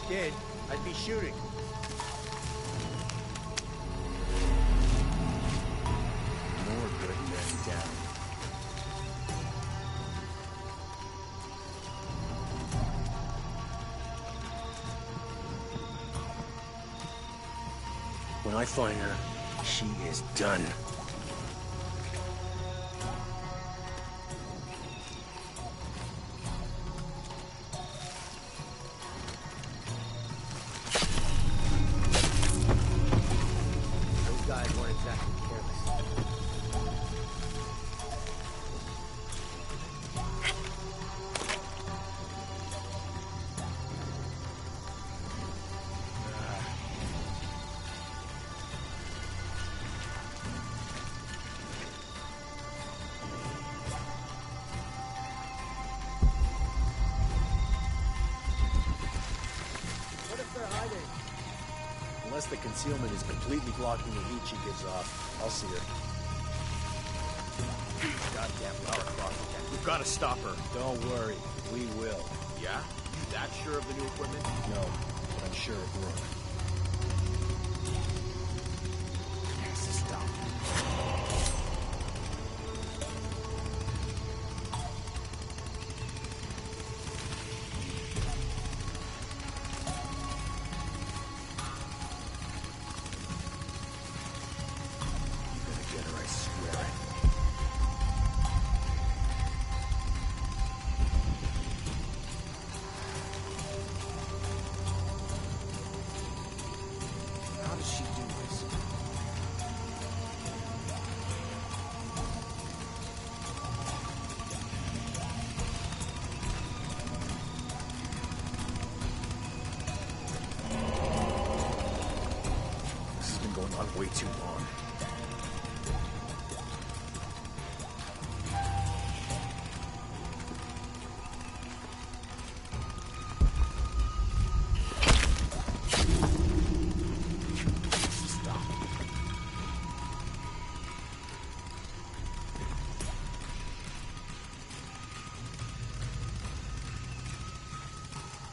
did, I'd be shooting. More good men down. When I find her, she is done. Unless the concealment is completely blocking the heat she gives off, I'll see her. Goddamn Lara Croft again. We've got to stop her. Don't worry, we will. Yeah? You that sure of the new equipment? No, but I'm sure it will. Has to stop. Way too long.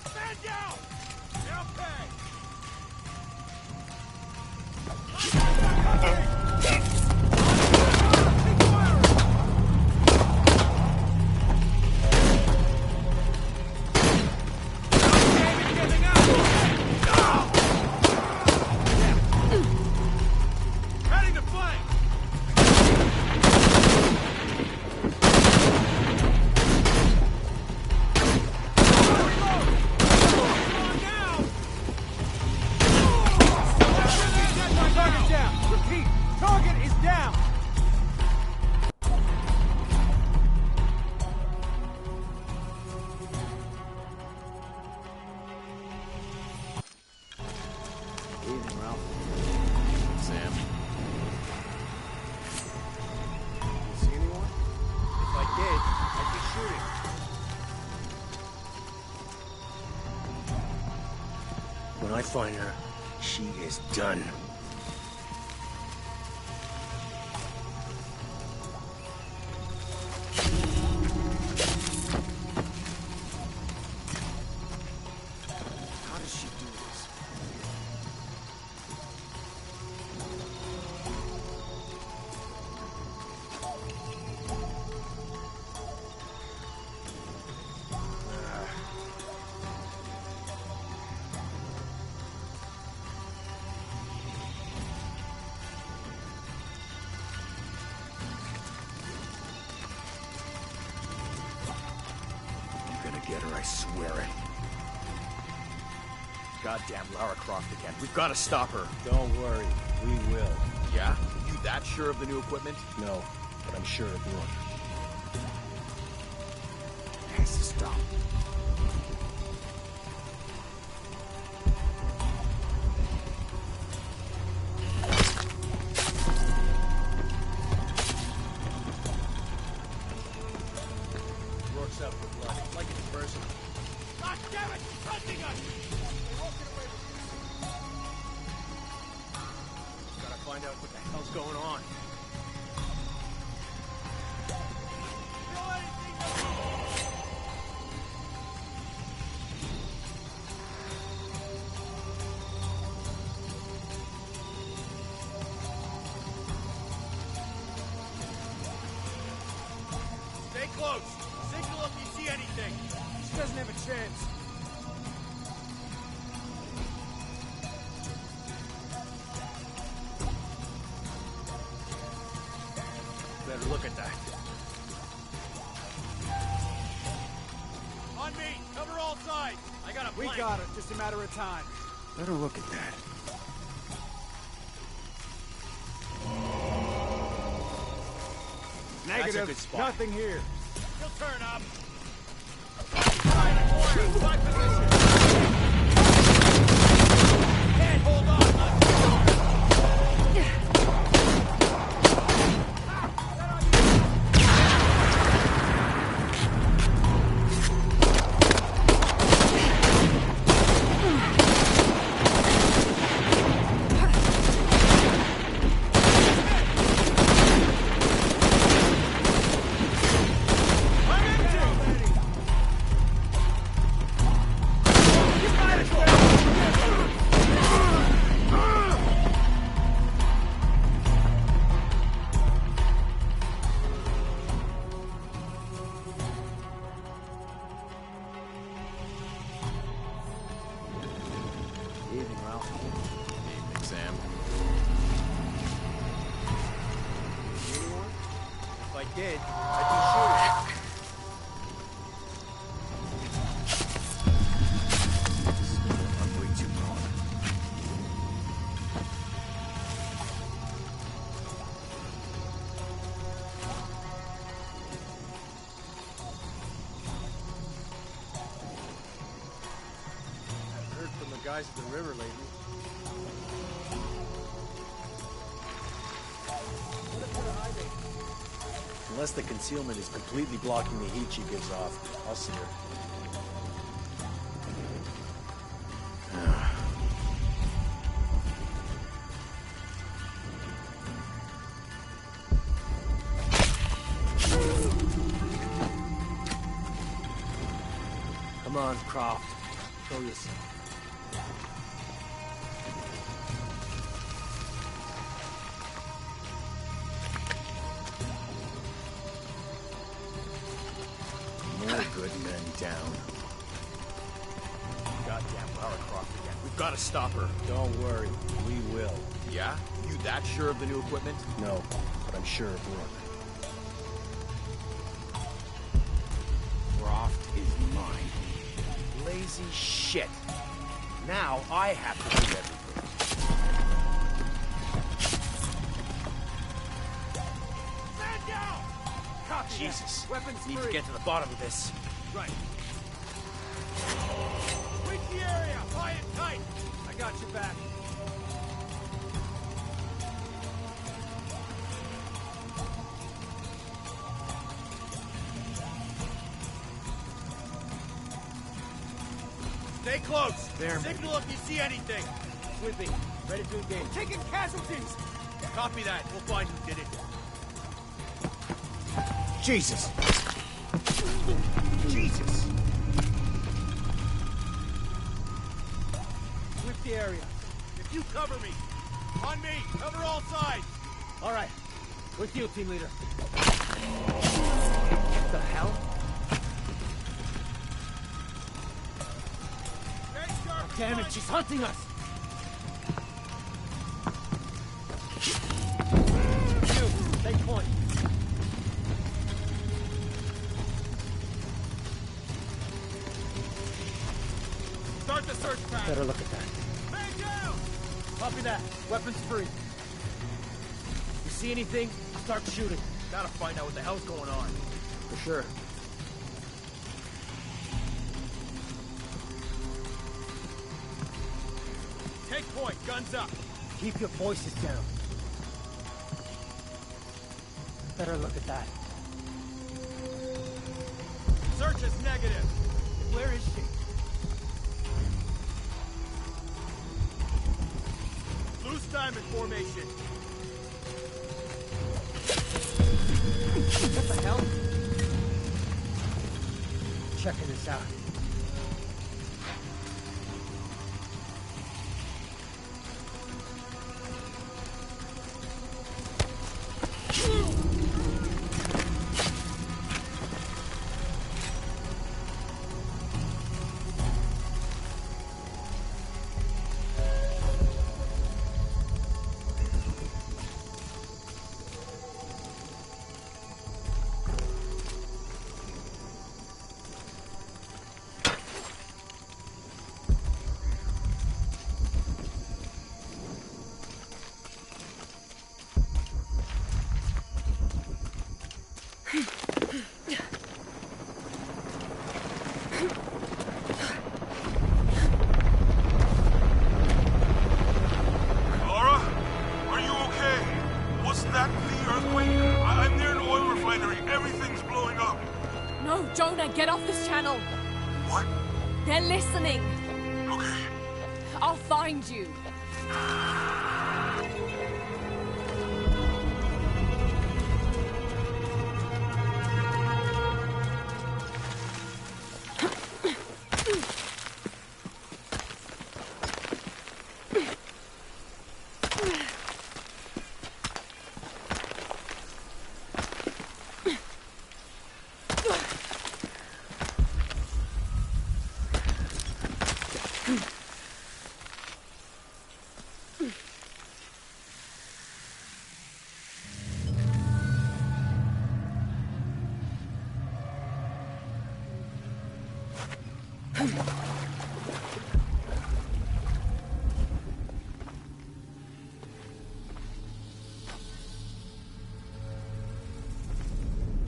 Stand down! Okay! When I find her, she is done. How does she do this? Get her, I swear it. Goddamn Lara Croft again. We've got to stop her. Don't worry, we will. Yeah? You that sure of the new equipment? No, but I'm sure it will. It has to stop. Works out for blood, like it's personal. God damn it! He's hunting us! They're walking away with us. Gotta find out what the hell's going on. chance. Better look at that. On me! Cover all sides! I got a We flank. got it. Just a matter of time. Better look at that. Negative. That's a good spot. Nothing here. He'll turn up. Right, warrior, my position. Can't hold on. Evening, Ralph. Evening, Sam. Anyone? If I did, I'd be shooting. I'm way too long. I've heard from the guys at the river lately. Unless the concealment is completely blocking the heat she gives off, I'll see her. Come on, Croft. Show yourself. More good men down. Goddamn Lara Croft again. We've got to stop her. Don't worry, we will. Yeah? You that sure of the new equipment? No, but I'm sure of one. Croft is mine. Lazy shit. Now I have to do everything. Stand down! Copy. Jesus. Weapons Need free. to get to the bottom of this. Right. Reach the area! High and tight! I got your back. Stay close! There, Signal if you see anything! Sweeping. Ready to engage. Taking casualties. Copy that. We'll find who did it. Jesus! Jesus! Sweep the area. If you cover me! On me! Cover all sides! All right. With you, team leader. What the hell? Stay sharp! Damn it, she's hunting us. You, take point. Start the search pattern! Better look at that. Man down! Copy that. Weapons free. You see anything? Start shooting. Gotta find out what the hell's going on. For sure. Take point, guns up. Keep your voices down. Better look at that. Search is negative. Where is she? Loose diamond formation. What the hell? Checking this out. They're listening. Okay. I'll find you.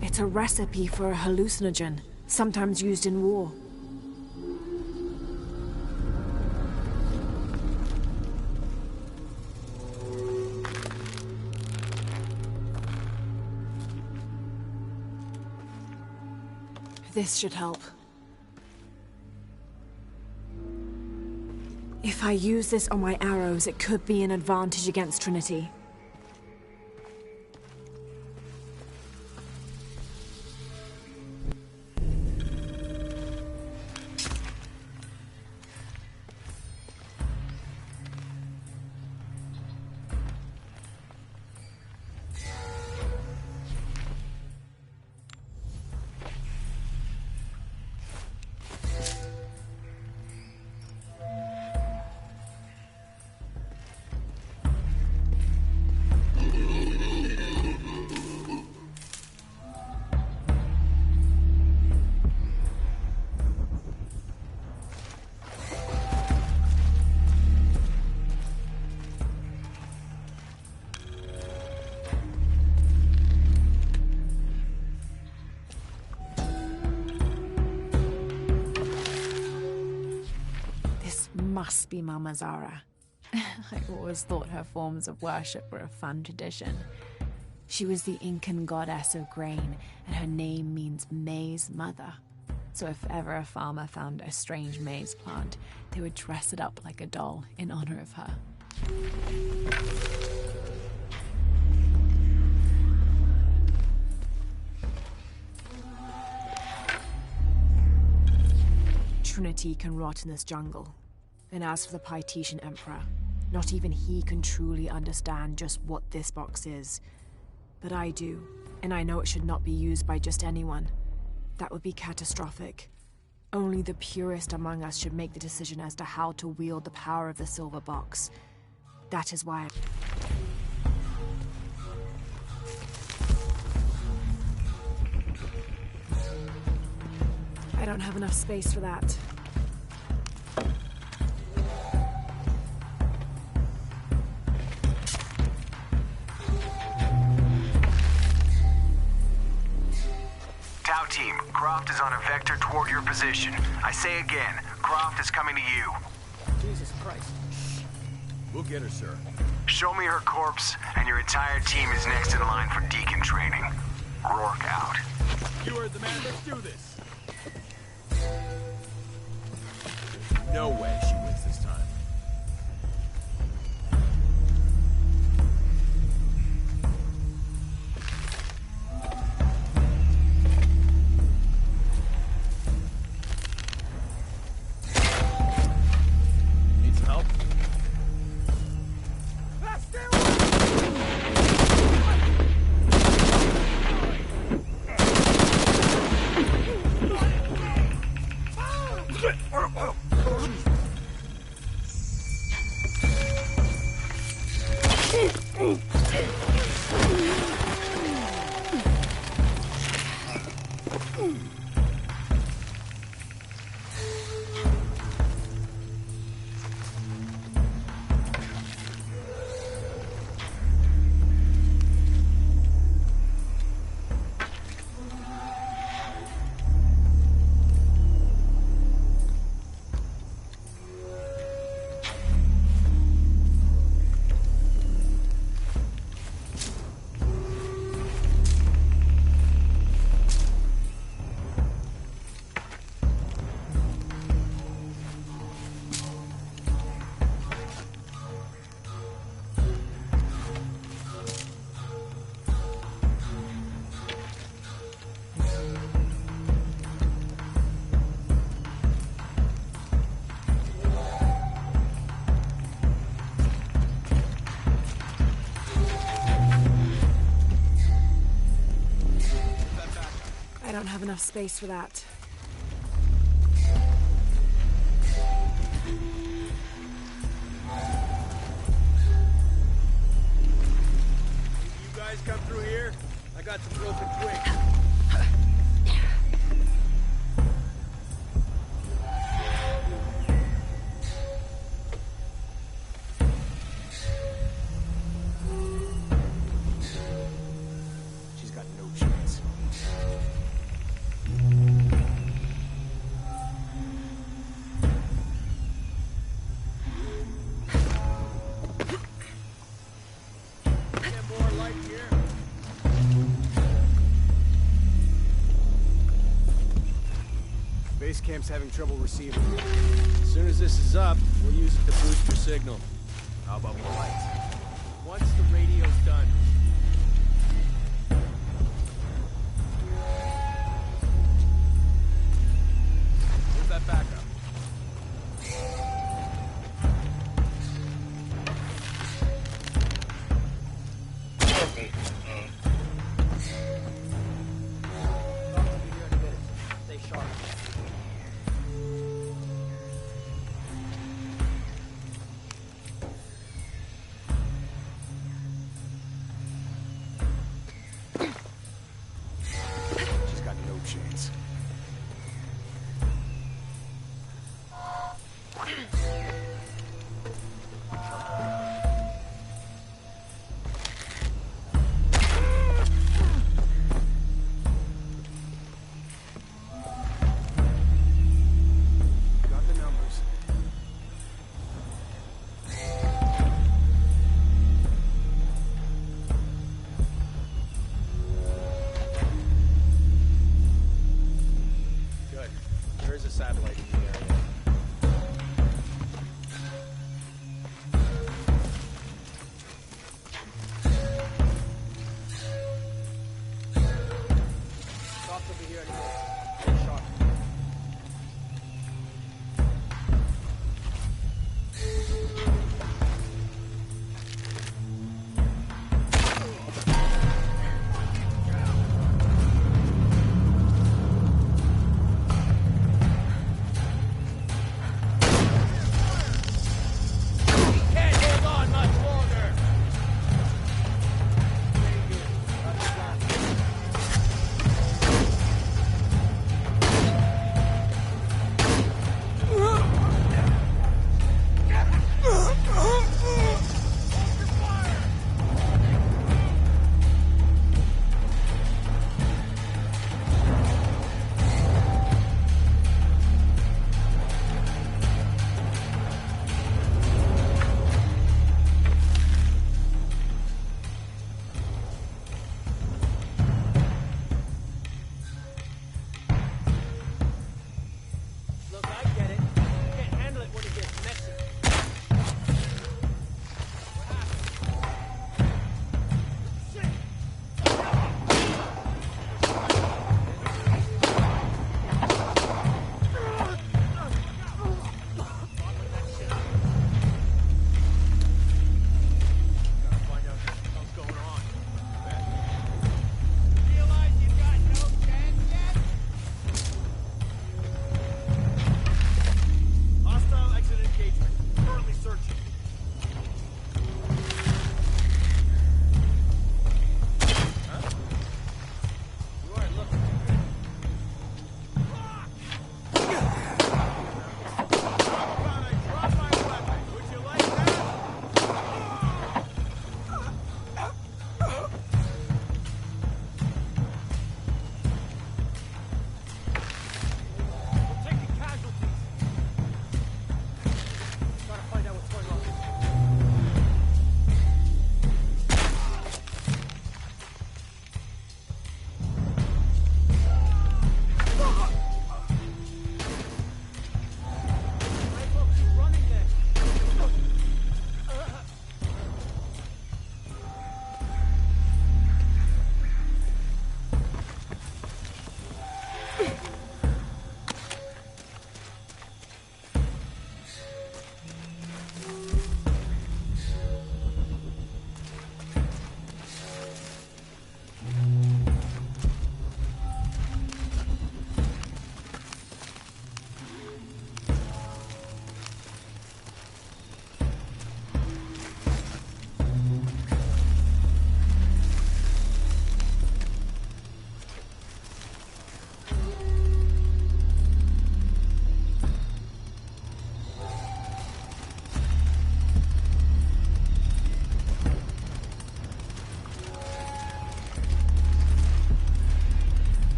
It's a recipe for a hallucinogen, sometimes used in war. This should help. If I use this on my arrows, it could be an advantage against Trinity. Must be Mama Zara. I always thought her forms of worship were a fun tradition. She was the Incan goddess of grain, and her name means maize mother. So if ever a farmer found a strange maize plant, they would dress it up like a doll in honor of her. Trinity can rot in this jungle. And as for the Pytetian Emperor, not even he can truly understand just what this box is. But I do, and I know it should not be used by just anyone. That would be catastrophic. Only the purest among us should make the decision as to how to wield the power of the silver box. That is why I don't have enough space for that. Tau team, Croft is on a vector toward your position. I say again, Croft is coming to you. Jesus Christ. We'll get her, sir. Show me her corpse, and your entire team is next in line for Deacon training. Rourke out. You heard the man. Let's do this. No way she wins this time. Need some help? enough space for that. You guys come through here? I got some broken twigs. She's got no chance. Get more light here. Base camp's having trouble receiving. As soon as this is up, we'll use it to boost your signal. How about more lights? Once the radio's done. Where's that backup? Stay sharp. She's got no chance. Got the numbers. Good. There is a satellite in the area. Cops over here anyway. Stay sharp.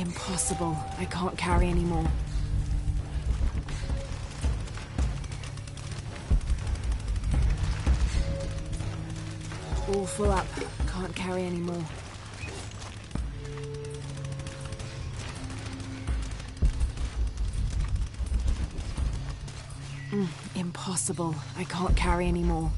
Impossible. I can't carry anymore. All full up. Can't carry anymore. Impossible. I can't carry anymore.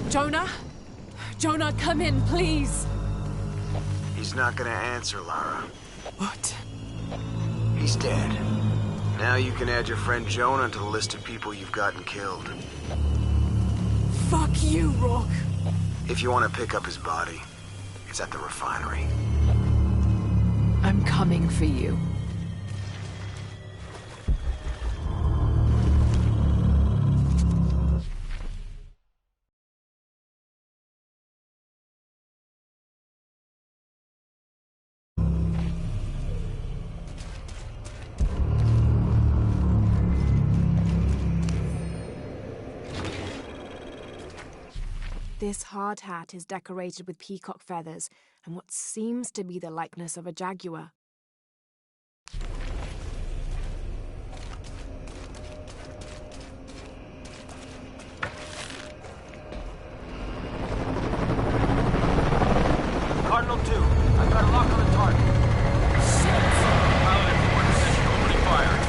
Jonah? Jonah, come in, please! He's not gonna answer, Lara. What? He's dead. Now you can add your friend Jonah to the list of people you've gotten killed. Fuck you, Rourke! If you want to pick up his body, it's at the refinery. I'm coming for you. This hard hat is decorated with peacock feathers and what seems to be the likeness of a jaguar. Cardinal 2, I've got a lock on the target. Pilot in forward position, opening fire.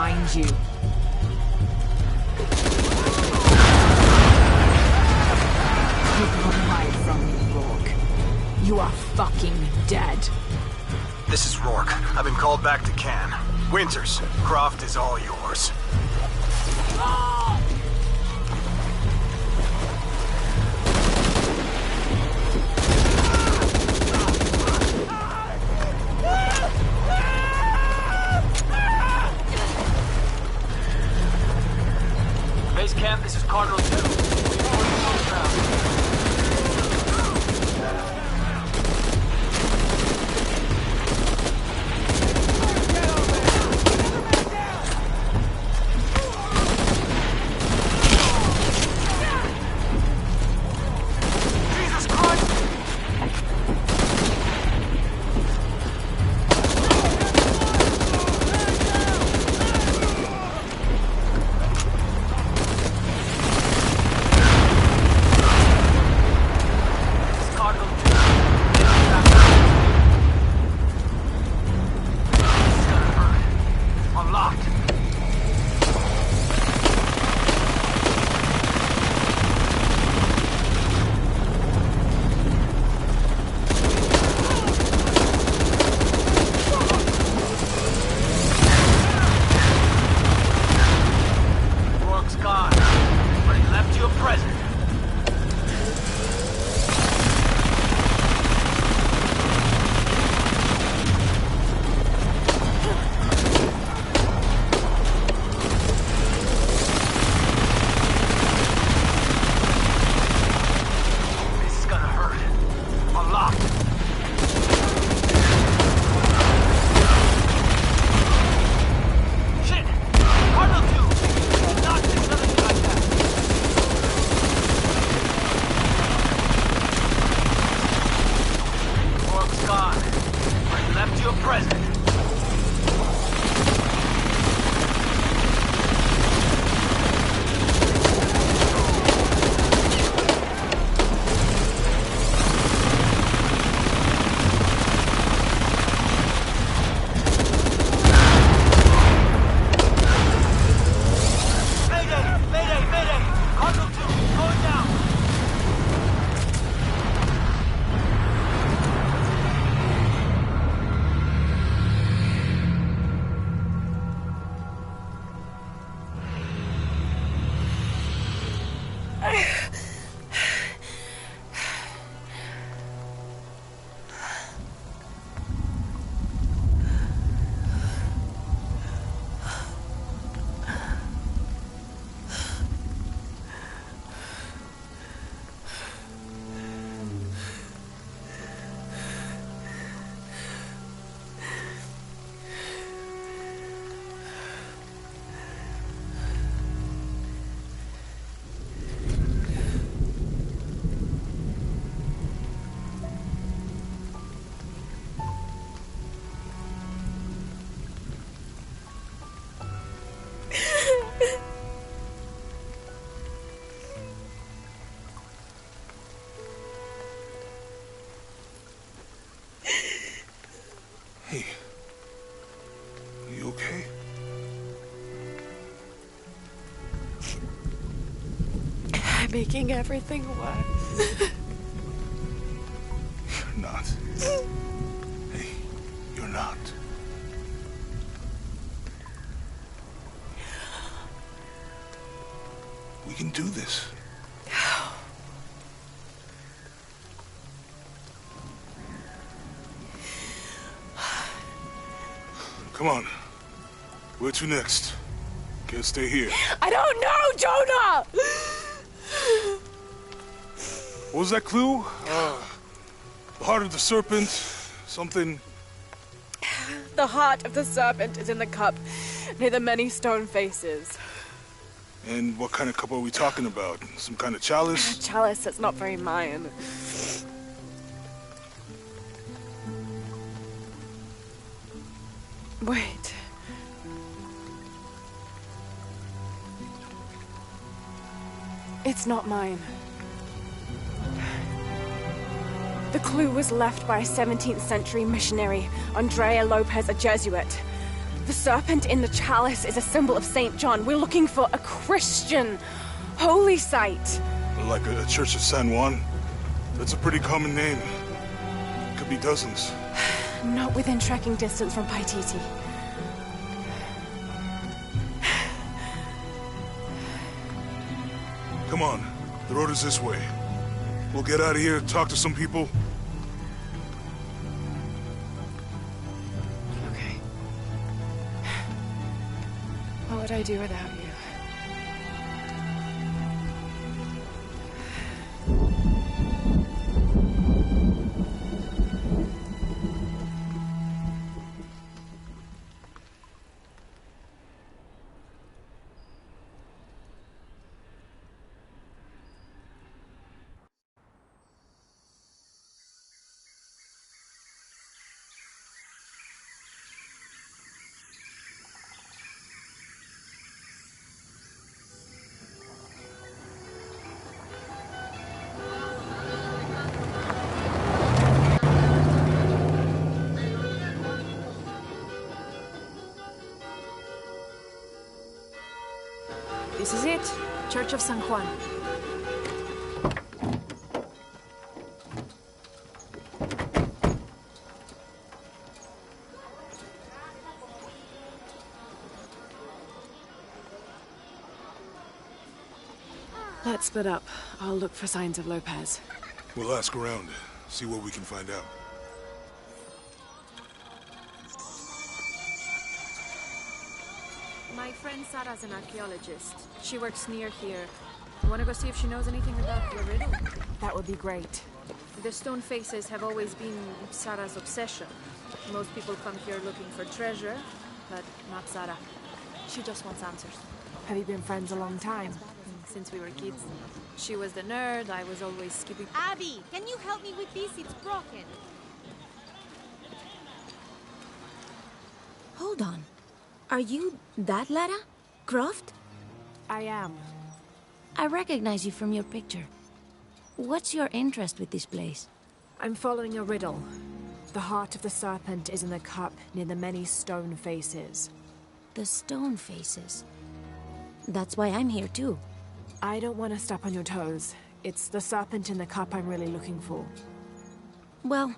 find you. You can't hide from me, Rourke. You are fucking dead. This is Rourke. I've been called back to Cannes. Winters, Croft is all yours. Base camp, this is Cardinal 2. Making everything worse. You're not. Hey, you're not. We can do this. Come on. Where to next? Can't stay here. I don't know, Jonah! What was that clue? The heart of the serpent, something... The heart of the serpent is in the cup, near the many stone faces. And what kind of cup are we talking about? Some kind of chalice? A chalice that's not very Mayan. Wait. It's not mine. The clue was left by a 17th century missionary, Andrea Lopez, a Jesuit. The serpent in the chalice is a symbol of St. John. We're looking for a Christian holy site. Like a Church of San Juan? That's a pretty common name. Could be dozens. Not within trekking distance from Paititi. Come on, the road is this way. We'll get out of here, talk to some people. Okay. What would I do without you? This is it. Church of San Juan. Let's split up. I'll look for signs of Lopez. We'll ask around, see what we can find out. My friend Sarah's an archaeologist. She works near here. You want to go see if she knows anything about the riddle? That would be great. The stone faces have always been Sarah's obsession. Most people come here looking for treasure, but not Sarah. She just wants answers. Have you been friends a long time? Since we were kids. She was the nerd, I was always skipping. Abby, can you help me with this? It's broken. Hold on. Are you that Lara? Croft? I am. I recognize you from your picture. What's your interest with this place? I'm following a riddle. The heart of the serpent is in the cup near the many stone faces. The stone faces? That's why I'm here too. I don't want to step on your toes. It's the serpent in the cup I'm really looking for. Well,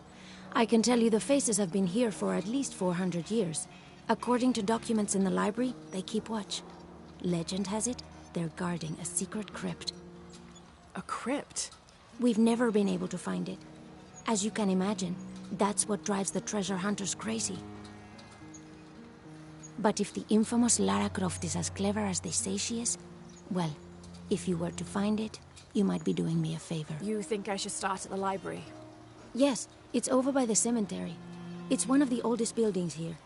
I can tell you the faces have been here for at least 400 years. According to documents in the library, they keep watch. Legend has it, they're guarding a secret crypt. A crypt? We've never been able to find it. As you can imagine, that's what drives the treasure hunters crazy. But if the infamous Lara Croft is as clever as they say she is, well, if you were to find it, you might be doing me a favor. You think I should start at the library? Yes, it's over by the cemetery. It's one of the oldest buildings here.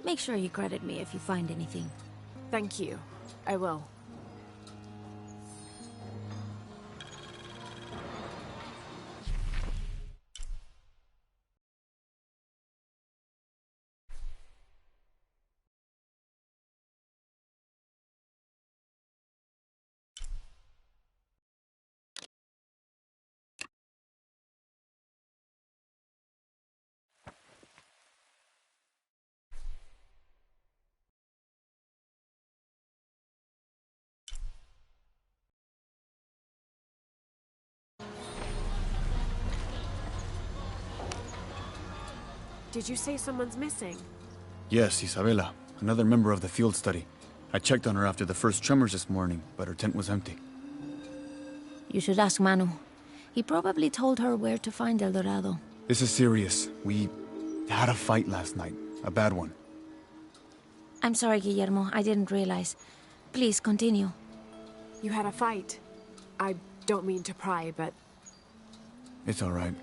Make sure you credit me if you find anything. Thank you. I will. Did you say someone's missing? Yes, Isabela, another member of the field study. I checked on her after the first tremors this morning, but her tent was empty. You should ask Manu. He probably told her where to find El Dorado. This is serious. We had a fight last night. A bad one. I'm sorry, Guillermo. I didn't realize. Please, continue. You had a fight. I don't mean to pry, but... It's all right.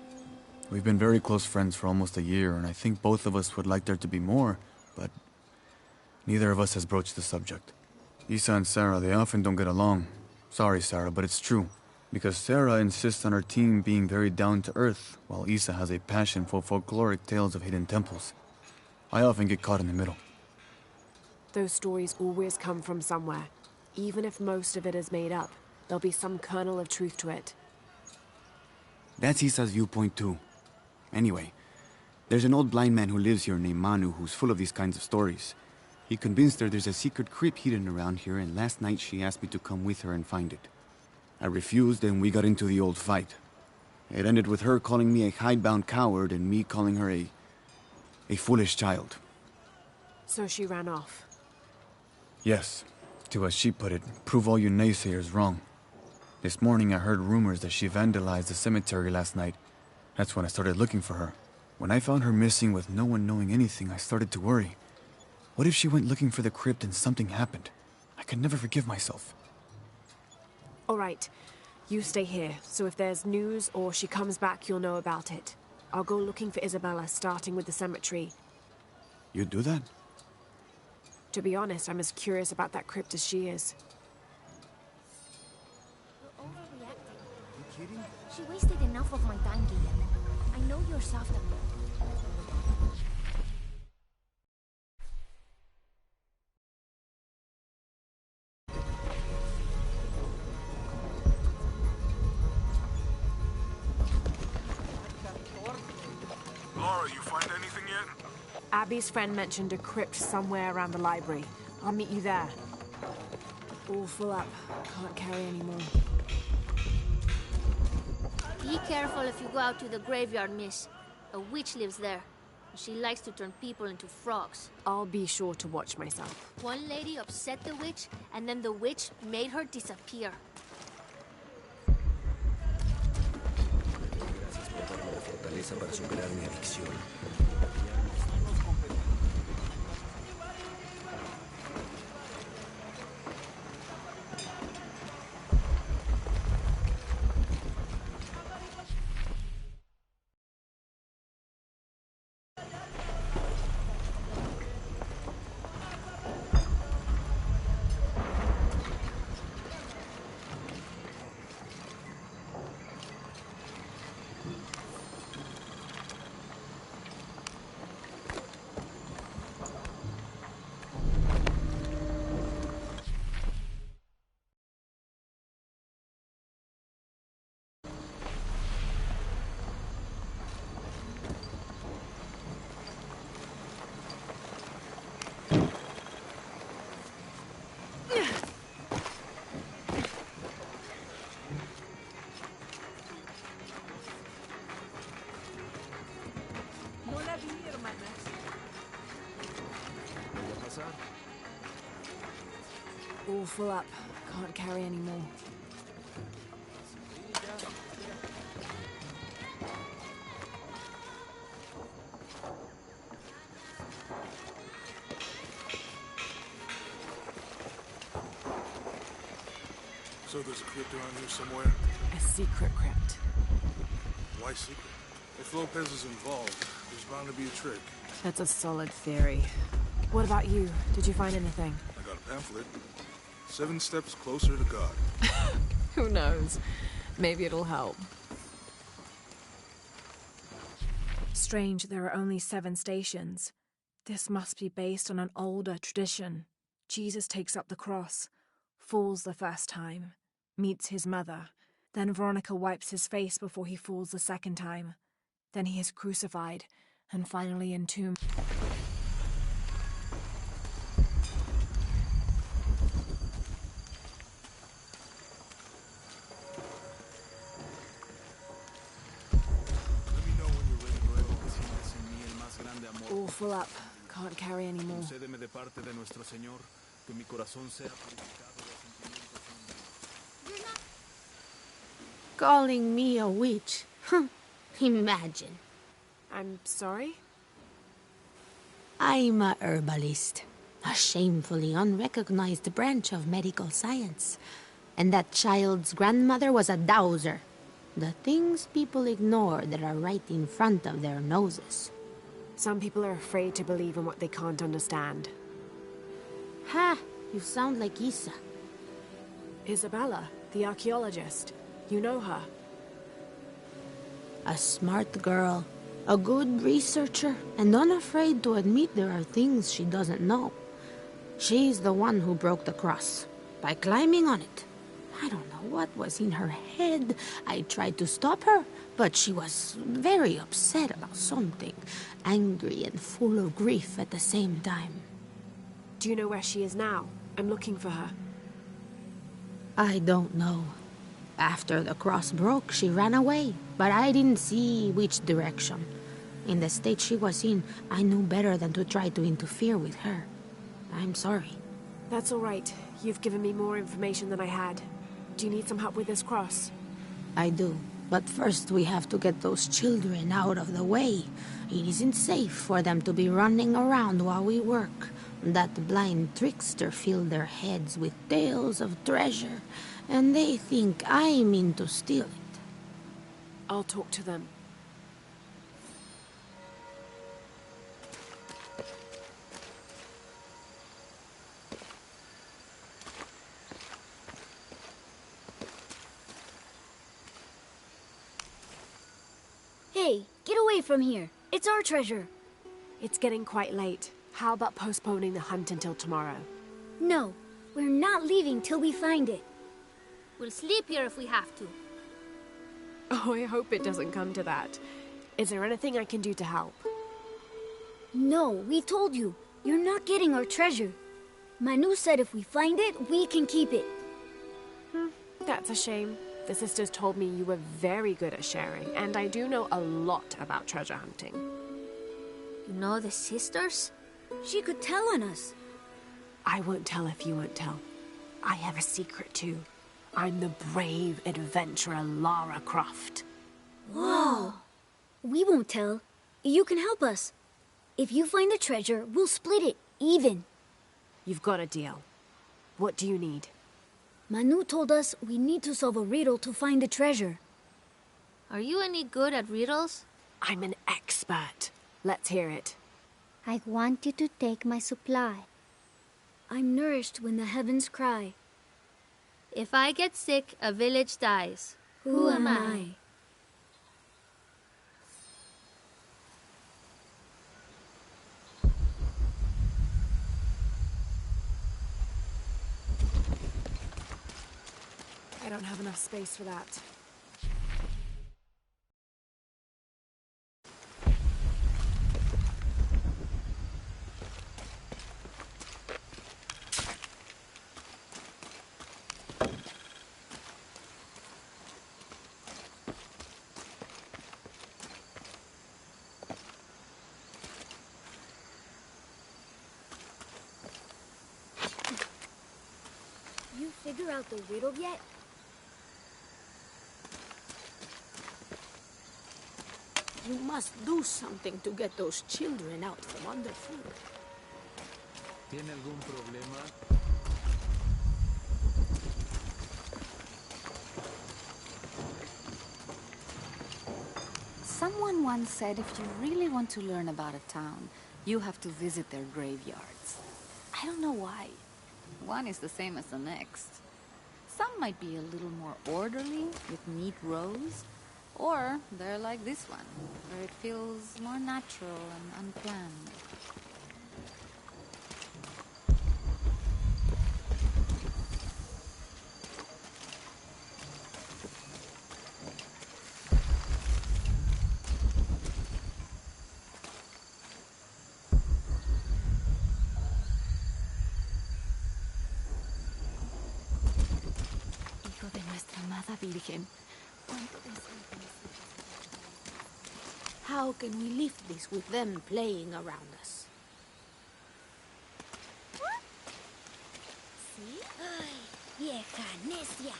We've been very close friends for almost a year, and I think both of us would like there to be more, but neither of us has broached the subject. Isa and Sarah, they often don't get along. Sorry, Sarah, but it's true. Because Sarah insists on her team being very down-to-earth, while Isa has a passion for folkloric tales of hidden temples. I often get caught in the middle. Those stories always come from somewhere. Even if most of it is made up, there'll be some kernel of truth to it. That's Isa's viewpoint, too. Anyway, there's an old blind man who lives here named Manu who's full of these kinds of stories. He convinced her there's a secret crypt hidden around here, and last night she asked me to come with her and find it. I refused, and we got into the old fight. It ended with her calling me a hidebound coward and me calling her a foolish child. So she ran off? Yes. To, as she put it, prove all you naysayers wrong. This morning I heard rumors that she vandalized the cemetery last night. That's when I started looking for her. When I found her missing with no one knowing anything, I started to worry. What if she went looking for the crypt and something happened? I could never forgive myself. All right. You stay here, so if there's news or she comes back, you'll know about it. I'll go looking for Isabella, starting with the cemetery. You'd do that? To be honest, I'm as curious about that crypt as she is. You're overreacting. You kidding? She wasted enough of my time, Guillermo. I know you're soft on me. Laura, you find anything yet? Abby's friend mentioned a crypt somewhere around the library. I'll meet you there. All full up. Can't carry anymore. Be careful if you go out to the graveyard, miss. A witch lives there. She likes to turn people into frogs. I'll be sure to watch myself. One lady upset the witch, and then the witch made her disappear. Gracias por darme la fortaleza para superar mi adicción. All full up. Can't carry anymore. So there's a crypt around here somewhere? A secret crypt. Why secret? If Lopez is involved, there's bound to be a trick. That's a solid theory. What about you? Did you find anything? I got a pamphlet. 7 steps closer to God. Who knows? Maybe it'll help. Strange, there are only 7 stations. This must be based on an older tradition. Jesus takes up the cross, falls the first time, meets his mother. Then Veronica wipes his face before he falls the second time. Then he is crucified, and finally entombed. All full up. Can't carry anymore. Calling me a witch? Imagine. I'm sorry? I'm a herbalist. A shamefully unrecognized branch of medical science. And that child's grandmother was a dowser. The things people ignore that are right in front of their noses. Some people are afraid to believe in what they can't understand. Ha! You sound like Isa. Isabella, the archaeologist. You know her. A smart girl. A good researcher. And unafraid to admit there are things she doesn't know. She's the one who broke the cross. By climbing on it. I don't know what was in her head. I tried to stop her, but she was very upset about something. Angry and full of grief at the same time. Do you know where she is now? I'm looking for her. I don't know. After the cross broke, she ran away, but I didn't see which direction. In the state she was in, I knew better than to try to interfere with her. I'm sorry. That's all right. You've given me more information than I had. Do you need some help with this cross? I do. But first we have to get those children out of the way. It isn't safe for them to be running around while we work. That blind trickster filled their heads with tales of treasure, and they think I mean to steal it. I'll talk to them. Hey, get away from here. It's our treasure. It's getting quite late. How about postponing the hunt until tomorrow? No, we're not leaving till we find it. We'll sleep here if we have to. Oh, I hope it doesn't come to that. Is there anything I can do to help? No, we told you. You're not getting our treasure. Manu said if we find it, we can keep it. That's a shame. The sisters told me you were very good at sharing, and I do know a lot about treasure hunting. You know the sisters? She could tell on us. I won't tell if you won't tell. I have a secret too. I'm the brave adventurer Lara Croft. Whoa! We won't tell. You can help us. If you find the treasure, we'll split it, even. You've got a deal. What do you need? Manu told us we need to solve a riddle to find the treasure. Are you any good at riddles? I'm an expert. Let's hear it. I want you to take my supply. I'm nourished when the heavens cry. If I get sick, a village dies. Who am I? I don't have enough space for that. You figure out the riddle yet? You must do something to get those children out from underfoot. ¿Tiene algún problema? Someone once said if you really want to learn about a town, you have to visit their graveyards. I don't know why. One is the same as the next. Some might be a little more orderly, with neat rows, or they're like this one, where it feels more natural and unplanned. Hijo de nuestra amada Virgen. How can we lift this with them playing around us? ¿Sí? Ay, vieja necia.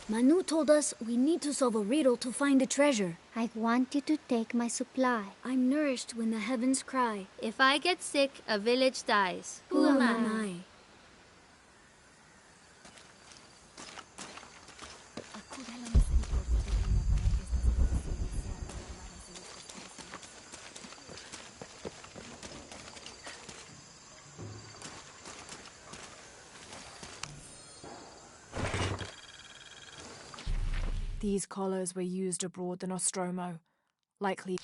Manu told us we need to solve a riddle to find the treasure. I want you to take my supply. I'm nourished when the heavens cry. If I get sick, a village dies. Who am I? These collars were used abroad in Nostromo. Likely...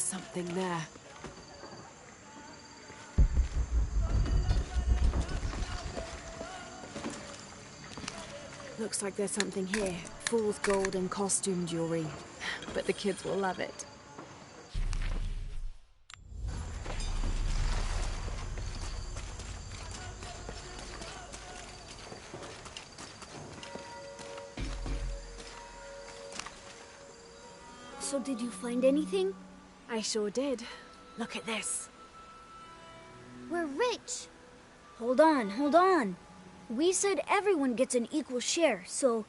something there. Looks like there's something here. Fool's gold and costume jewelry. But the kids will love it. So did you find anything? I sure did. Look at this. We're rich. Hold on, hold on. We said everyone gets an equal share, so...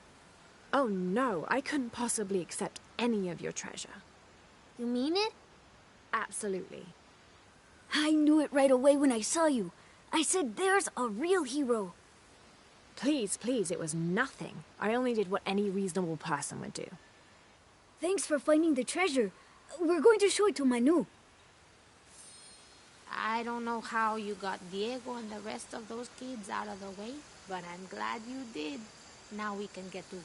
Oh no, I couldn't possibly accept any of your treasure. You mean it? Absolutely. I knew it right away when I saw you. I said there's a real hero. Please, please, it was nothing. I only did what any reasonable person would do. Thanks for finding the treasure. We're going to show it to Manu. I don't know how you got Diego and the rest of those kids out of the way, but I'm glad you did. Now we can get to work.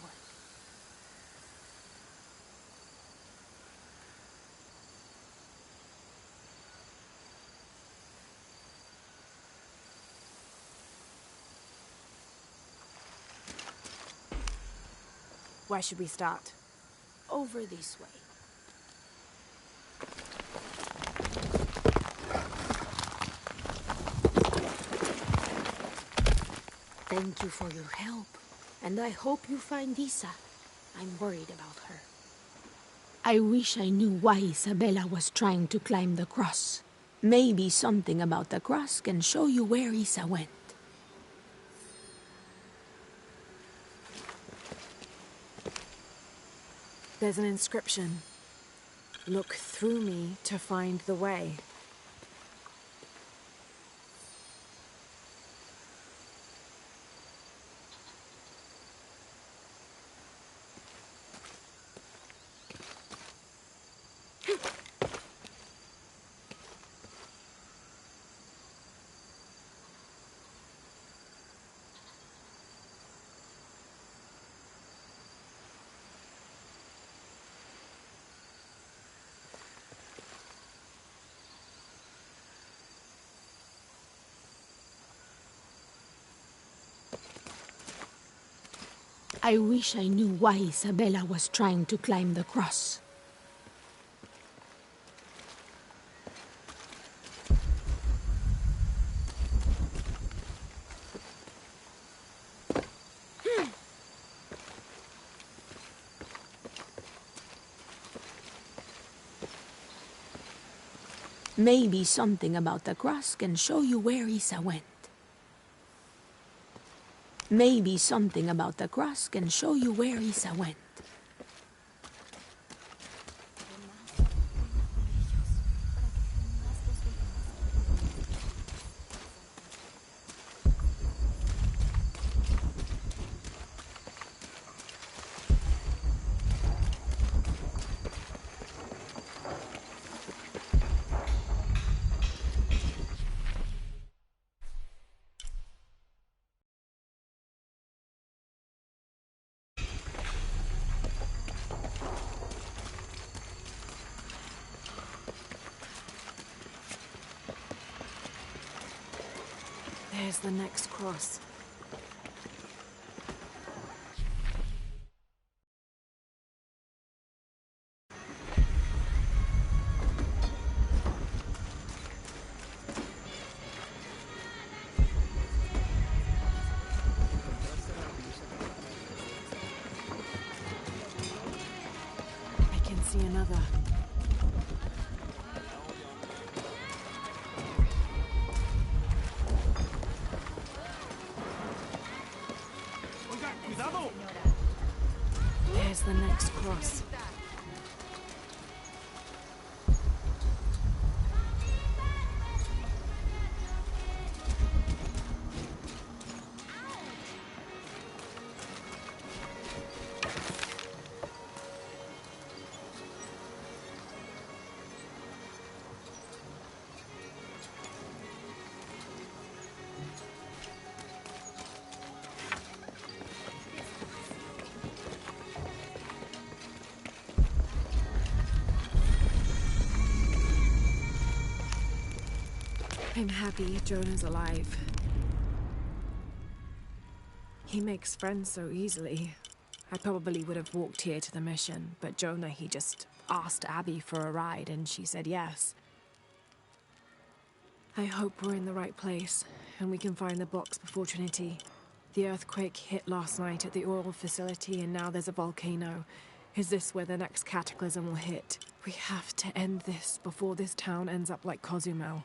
Where should we start? Over this way. Thank you for your help, and I hope you find Isa. I'm worried about her. I wish I knew why Isabella was trying to climb the cross. Maybe something about the cross can show you where Isa went. There's an inscription. Look through me to find the way. I wish I knew why Isabella was trying to climb the cross. Maybe something about the cross can show you where Isa went. Maybe something about the cross can show you where Isa went. There's the next cross. I can see another. There's the next cross. I'm happy Jonah's alive. He makes friends so easily. I probably would have walked here to the mission, but Jonah, he just asked Abby for a ride and she said yes. I hope we're in the right place and we can find the box before Trinity. The earthquake hit last night at the oil facility and now there's a volcano. Is this where the next cataclysm will hit? We have to end this before this town ends up like Cozumel.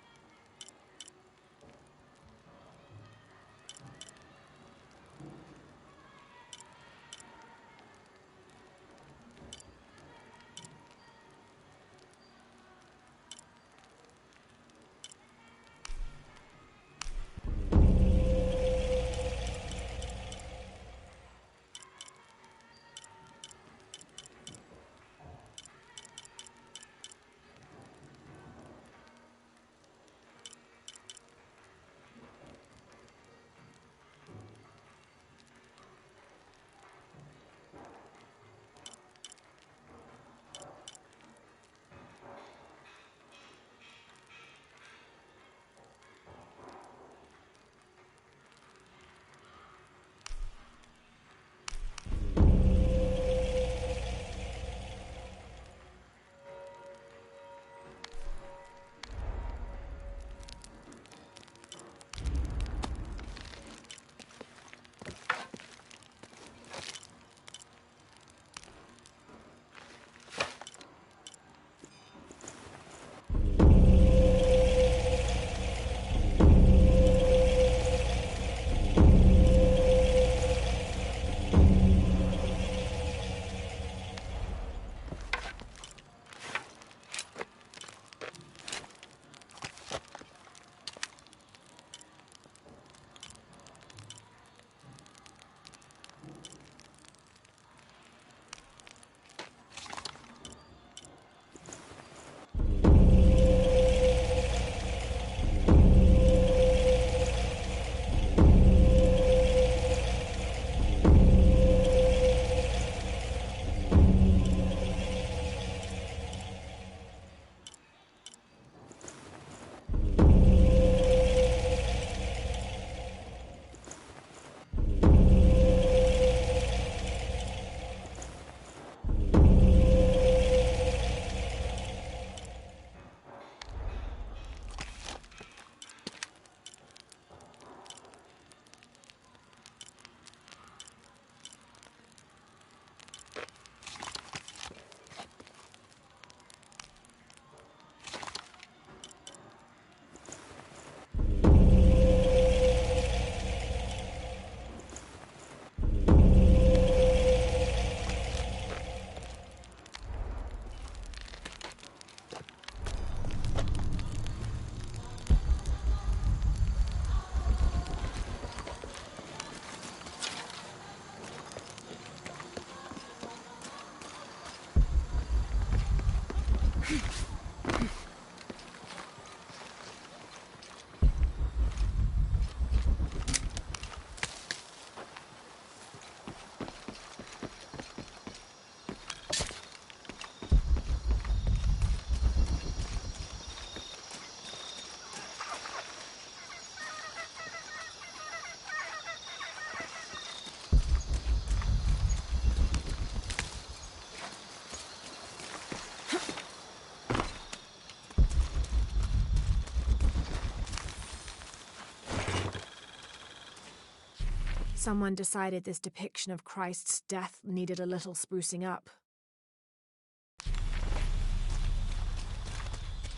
Someone decided this depiction of Christ's death needed a little sprucing up.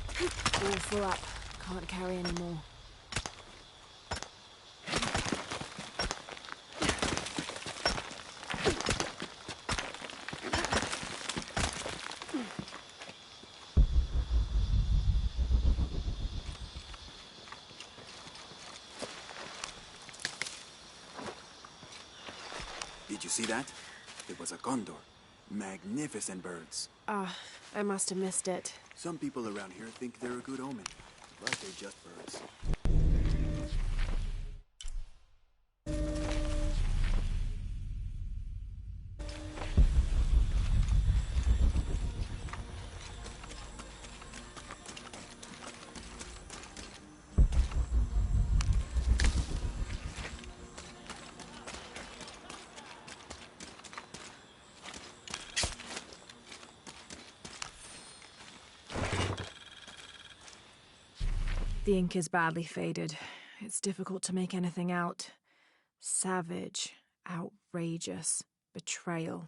All full up. Can't carry anymore. Did you see that? It was a condor. Magnificent birds. I must have missed it. Some people around here think they're a good omen, but they're just birds. The ink is badly faded. It's difficult to make anything out. Savage, outrageous, betrayal.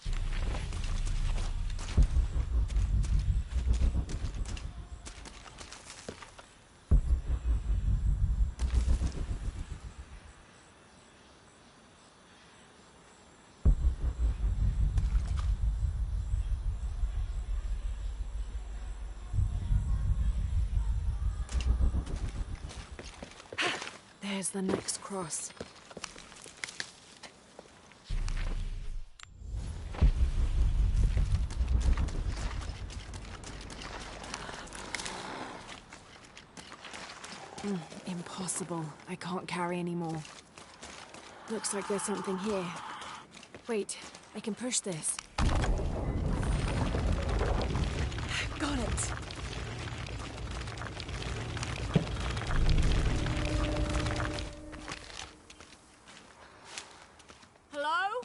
There's the next cross. Impossible. I can't carry anymore. Looks like there's something here. Wait, I can push this. Got it! Hello?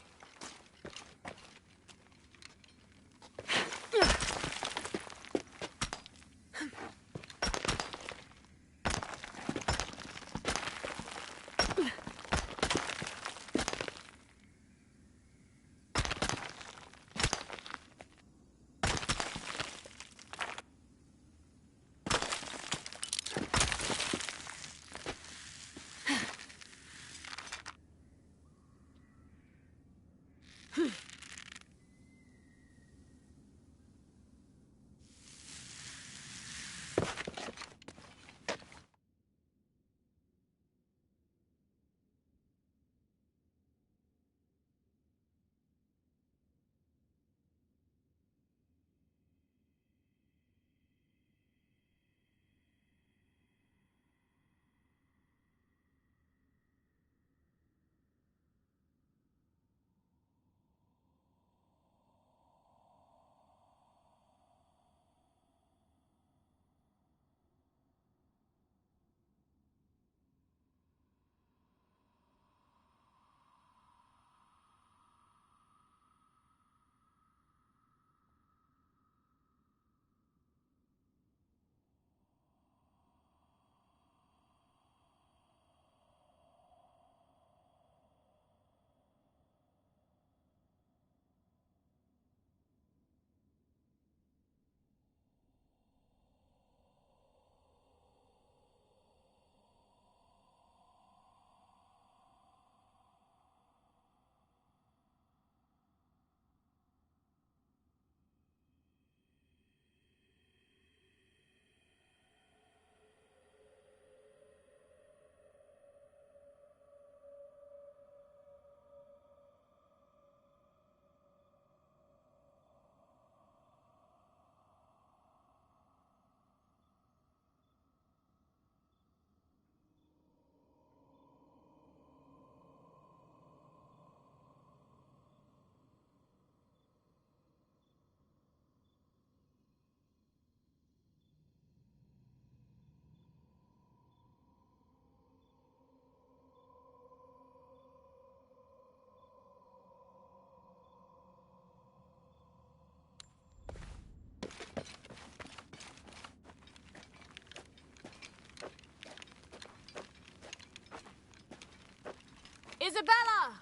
Isabella!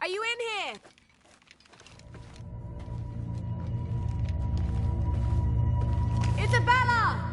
Are you in here? Isabella!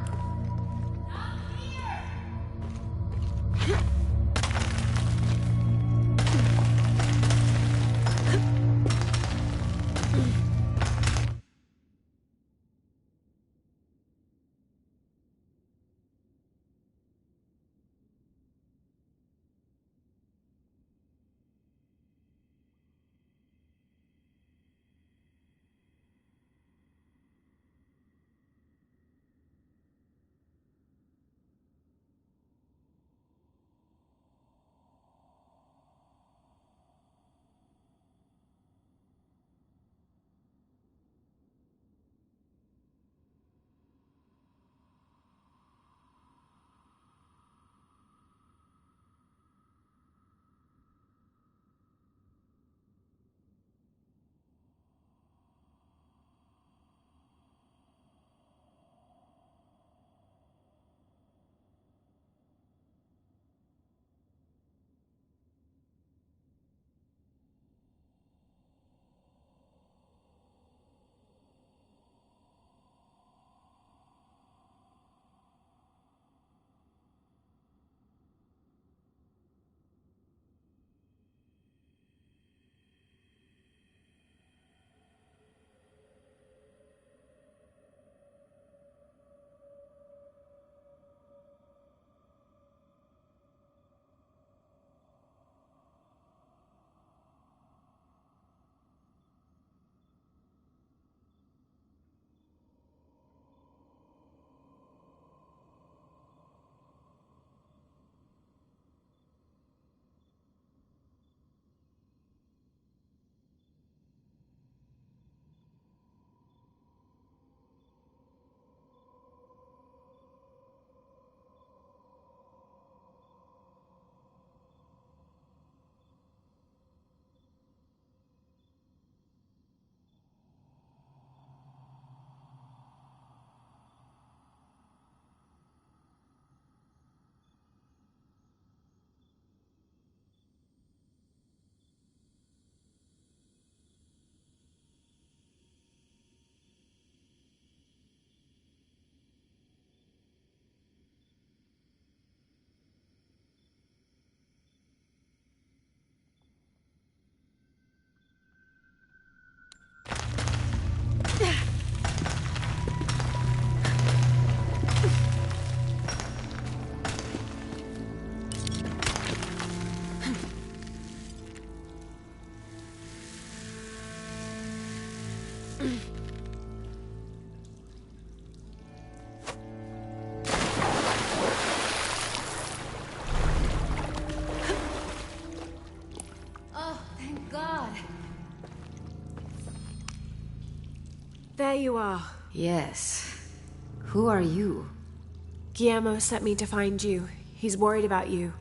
Oh, thank God. There you are. Yes. Who are you? Guillermo sent me to find you. He's worried about you.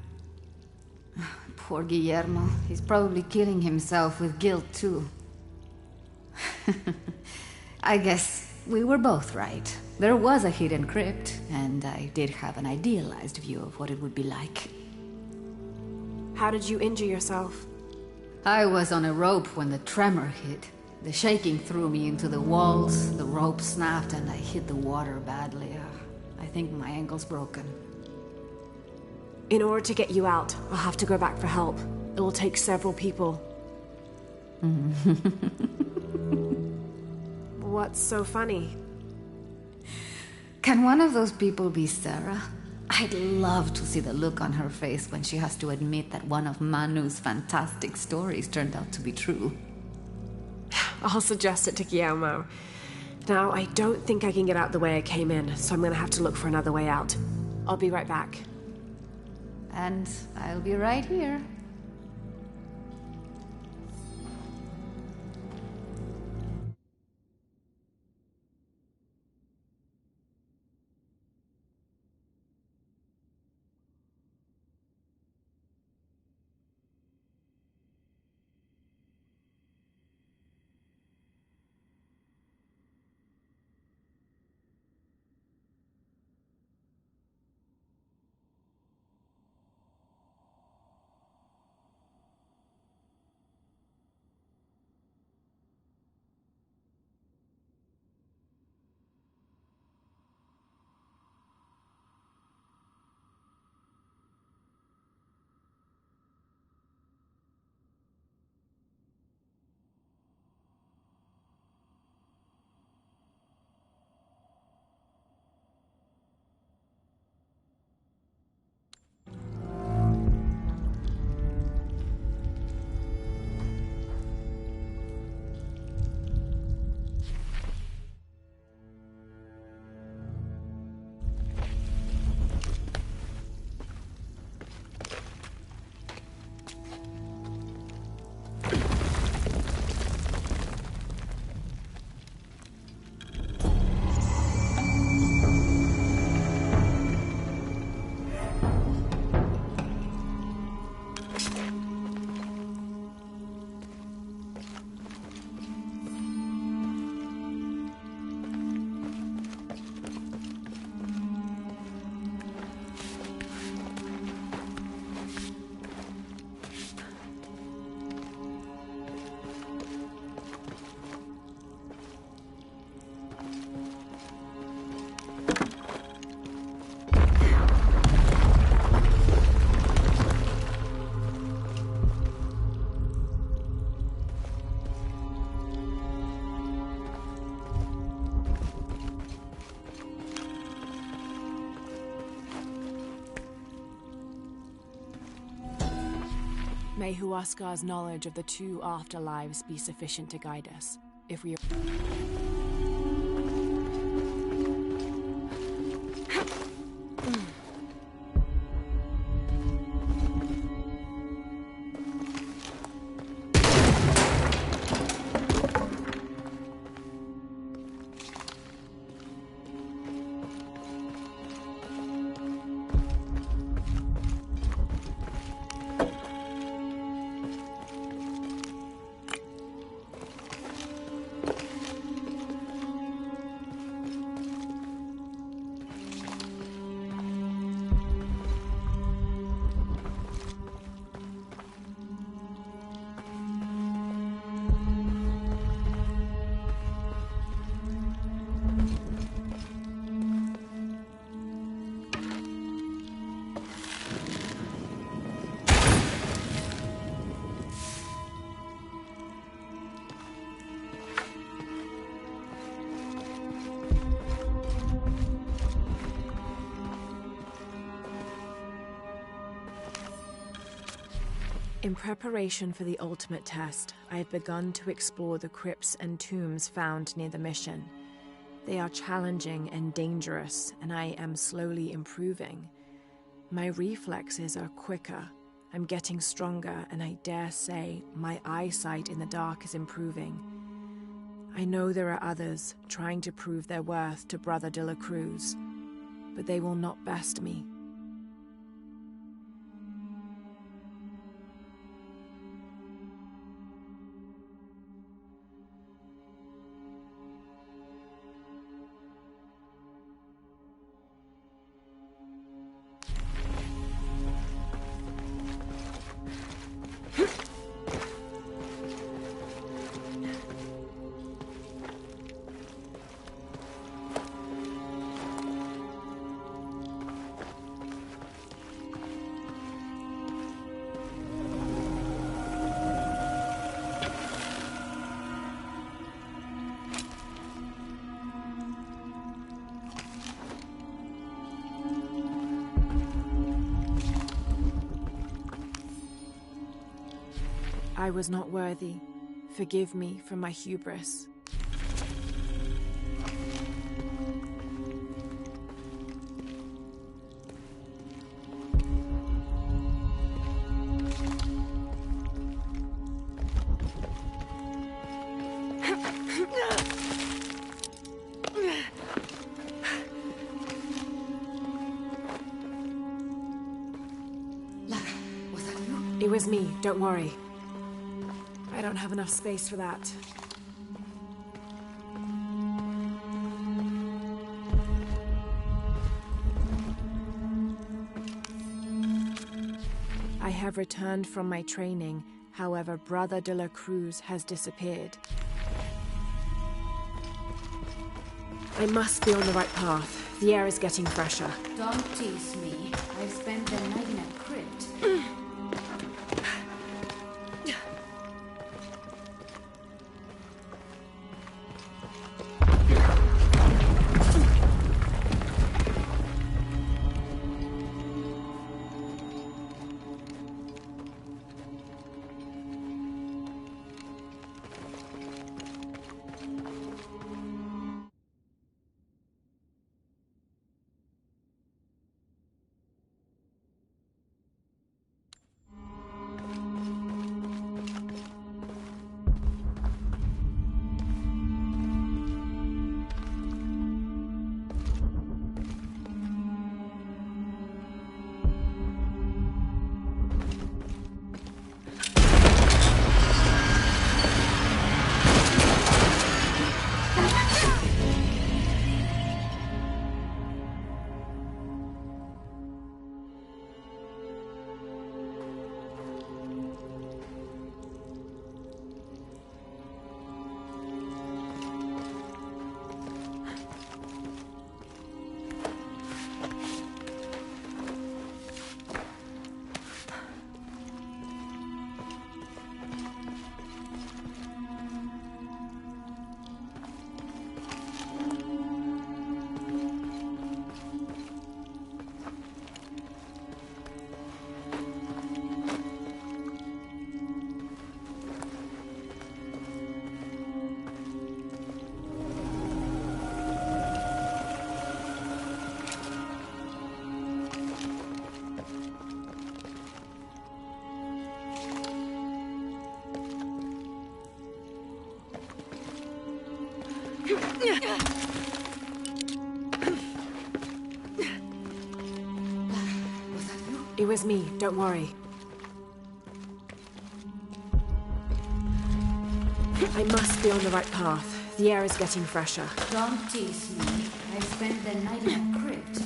Poor Guillermo. He's probably killing himself with guilt, too. I guess we were both right. There was a hidden crypt, and I did have an idealized view of what it would be like. How did you injure yourself? I was on a rope when the tremor hit. The shaking threw me into the walls, the rope snapped, and I hit the water badly. I think my ankle's broken. In order to get you out, I'll have to go back for help. It will take several people. What's so funny? Can one of those people be Sarah? I'd love to see the look on her face when she has to admit that one of Manu's fantastic stories turned out to be true. I'll suggest it to Guillermo. Now, I don't think I can get out the way I came in, so I'm gonna have to look for another way out. I'll be right back. And I'll be right here. May Huascar's knowledge of the two afterlives be sufficient to guide us. If we... In preparation for the ultimate test, I have begun to explore the crypts and tombs found near the mission. They are challenging and dangerous, and I am slowly improving. My reflexes are quicker, I'm getting stronger, and I dare say my eyesight in the dark is improving. I know there are others trying to prove their worth to Brother de la Cruz, but they will not best me. I was not worthy. Forgive me for my hubris. It was me, don't worry. I don't have enough space for that. I have returned from my training, however, Brother de la Cruz has disappeared. I must be on the right path. The air is getting fresher. Don't tease me. I've spent the night in a crypt. It was me, don't worry. I must be on the right path. The air is getting fresher. Don't tease me. I've spent the night in a crypt.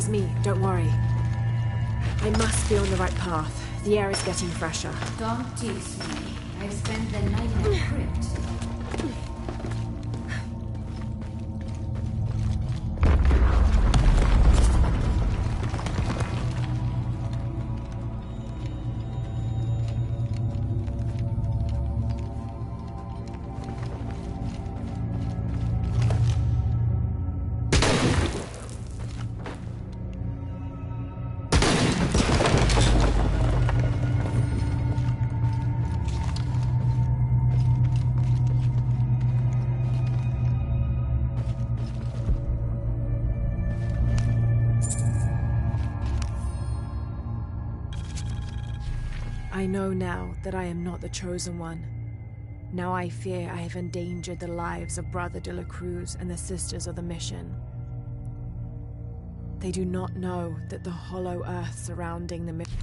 was me, don't worry. I must be on the right path. The air is getting fresher. Don't tease me. I've spent the night in a crypt. I know now that I am not the chosen one. Now I fear I have endangered the lives of Brother de la Cruz and the Sisters of the Mission. They do not know that the hollow earth surrounding the mission...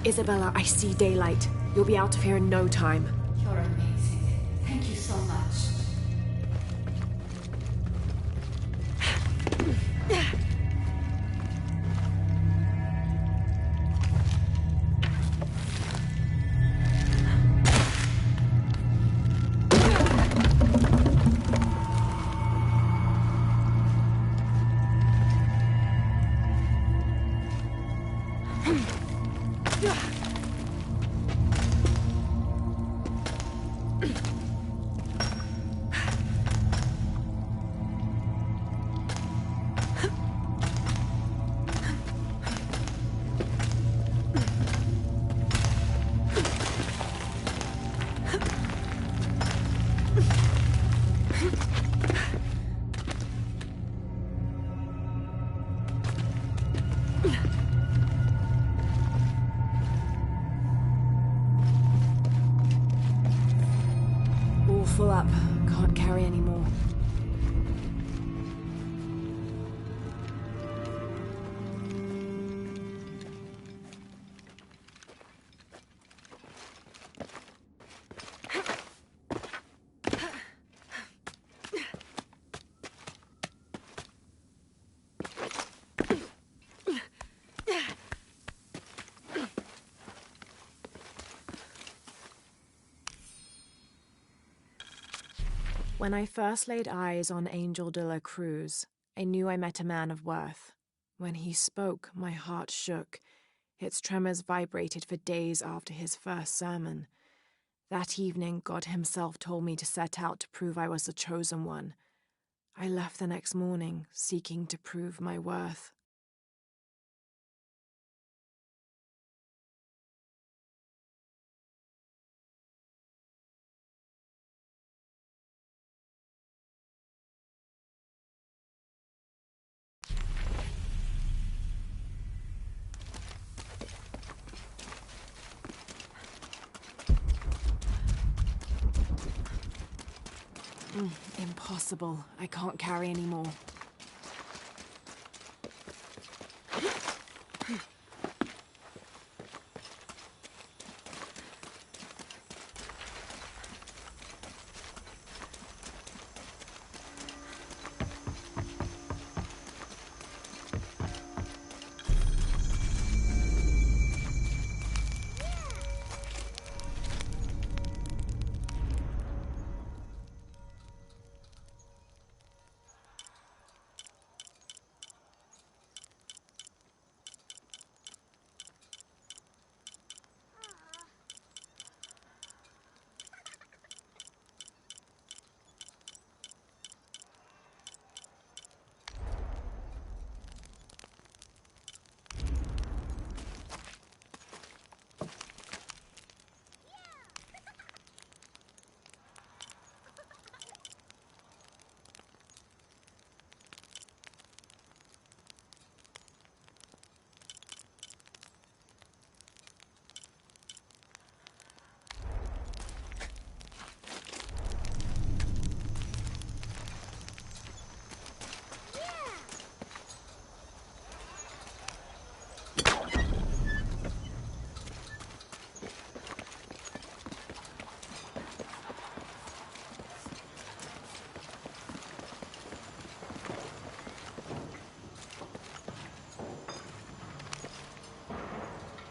Isabella, I see daylight. You'll be out of here in no time. You're amazing. Thank you so much. Full up. Can't carry any more. When I first laid eyes on Angel de la Cruz, I knew I met a man of worth. When he spoke, my heart shook. Its tremors vibrated for days after his first sermon. That evening, God himself told me to set out to prove I was the chosen one. I left the next morning, seeking to prove my worth. Impossible. I can't carry any more.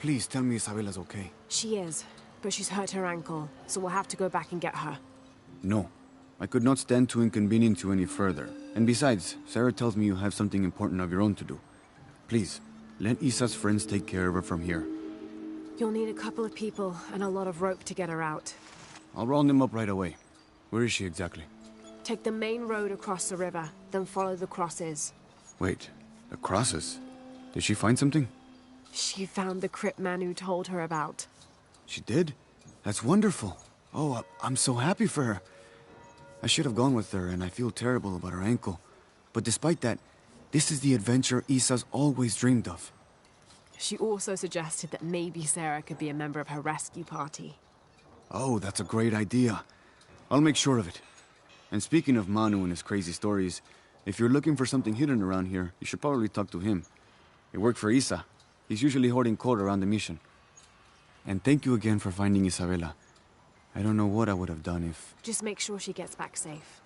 Please tell me Isabella's okay. She is, but she's hurt her ankle, so we'll have to go back and get her. No. I could not stand to inconvenience you any further. And besides, Sarah tells me you have something important of your own to do. Please, let Isa's friends take care of her from here. You'll need a couple of people and a lot of rope to get her out. I'll round them up right away. Where is she exactly? Take the main road across the river, then follow the crosses. Wait, the crosses? Did she find something? She found the crypt Manu told her about. She did? That's wonderful. Oh, I'm so happy for her. I should have gone with her, and I feel terrible about her ankle. But despite that, this is the adventure Isa's always dreamed of. She also suggested that maybe Sarah could be a member of her rescue party. Oh, that's a great idea. I'll make sure of it. And speaking of Manu and his crazy stories, if you're looking for something hidden around here, you should probably talk to him. He worked for Isa. He's usually hoarding coal around the mission. And thank you again for finding Isabella. I don't know what I would have done if... Just make sure she gets back safe.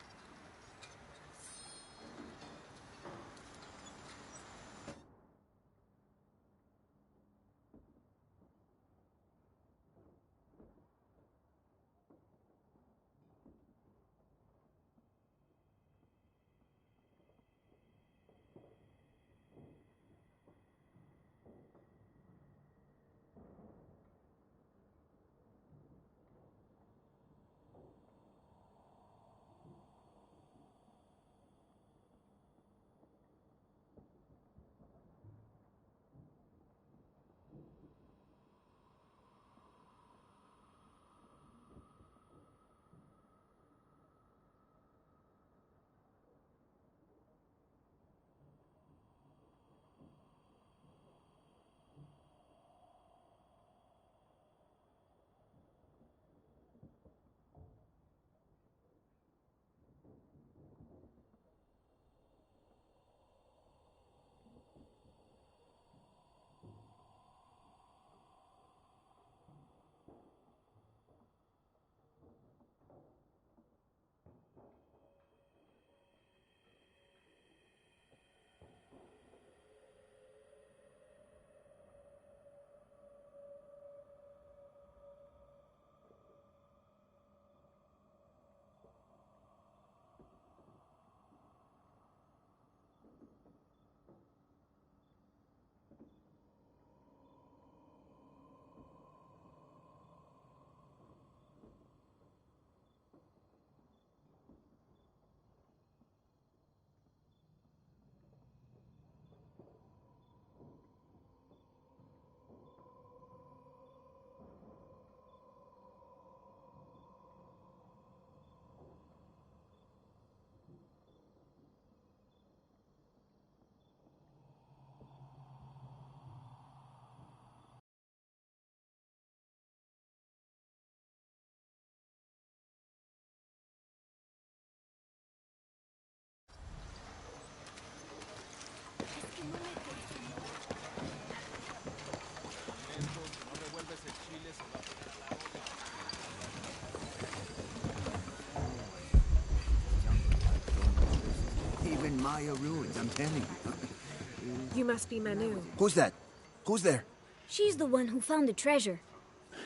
Even Maya ruins, I'm telling you. You must be Manu. Who's that? Who's there? She's the one who found the treasure.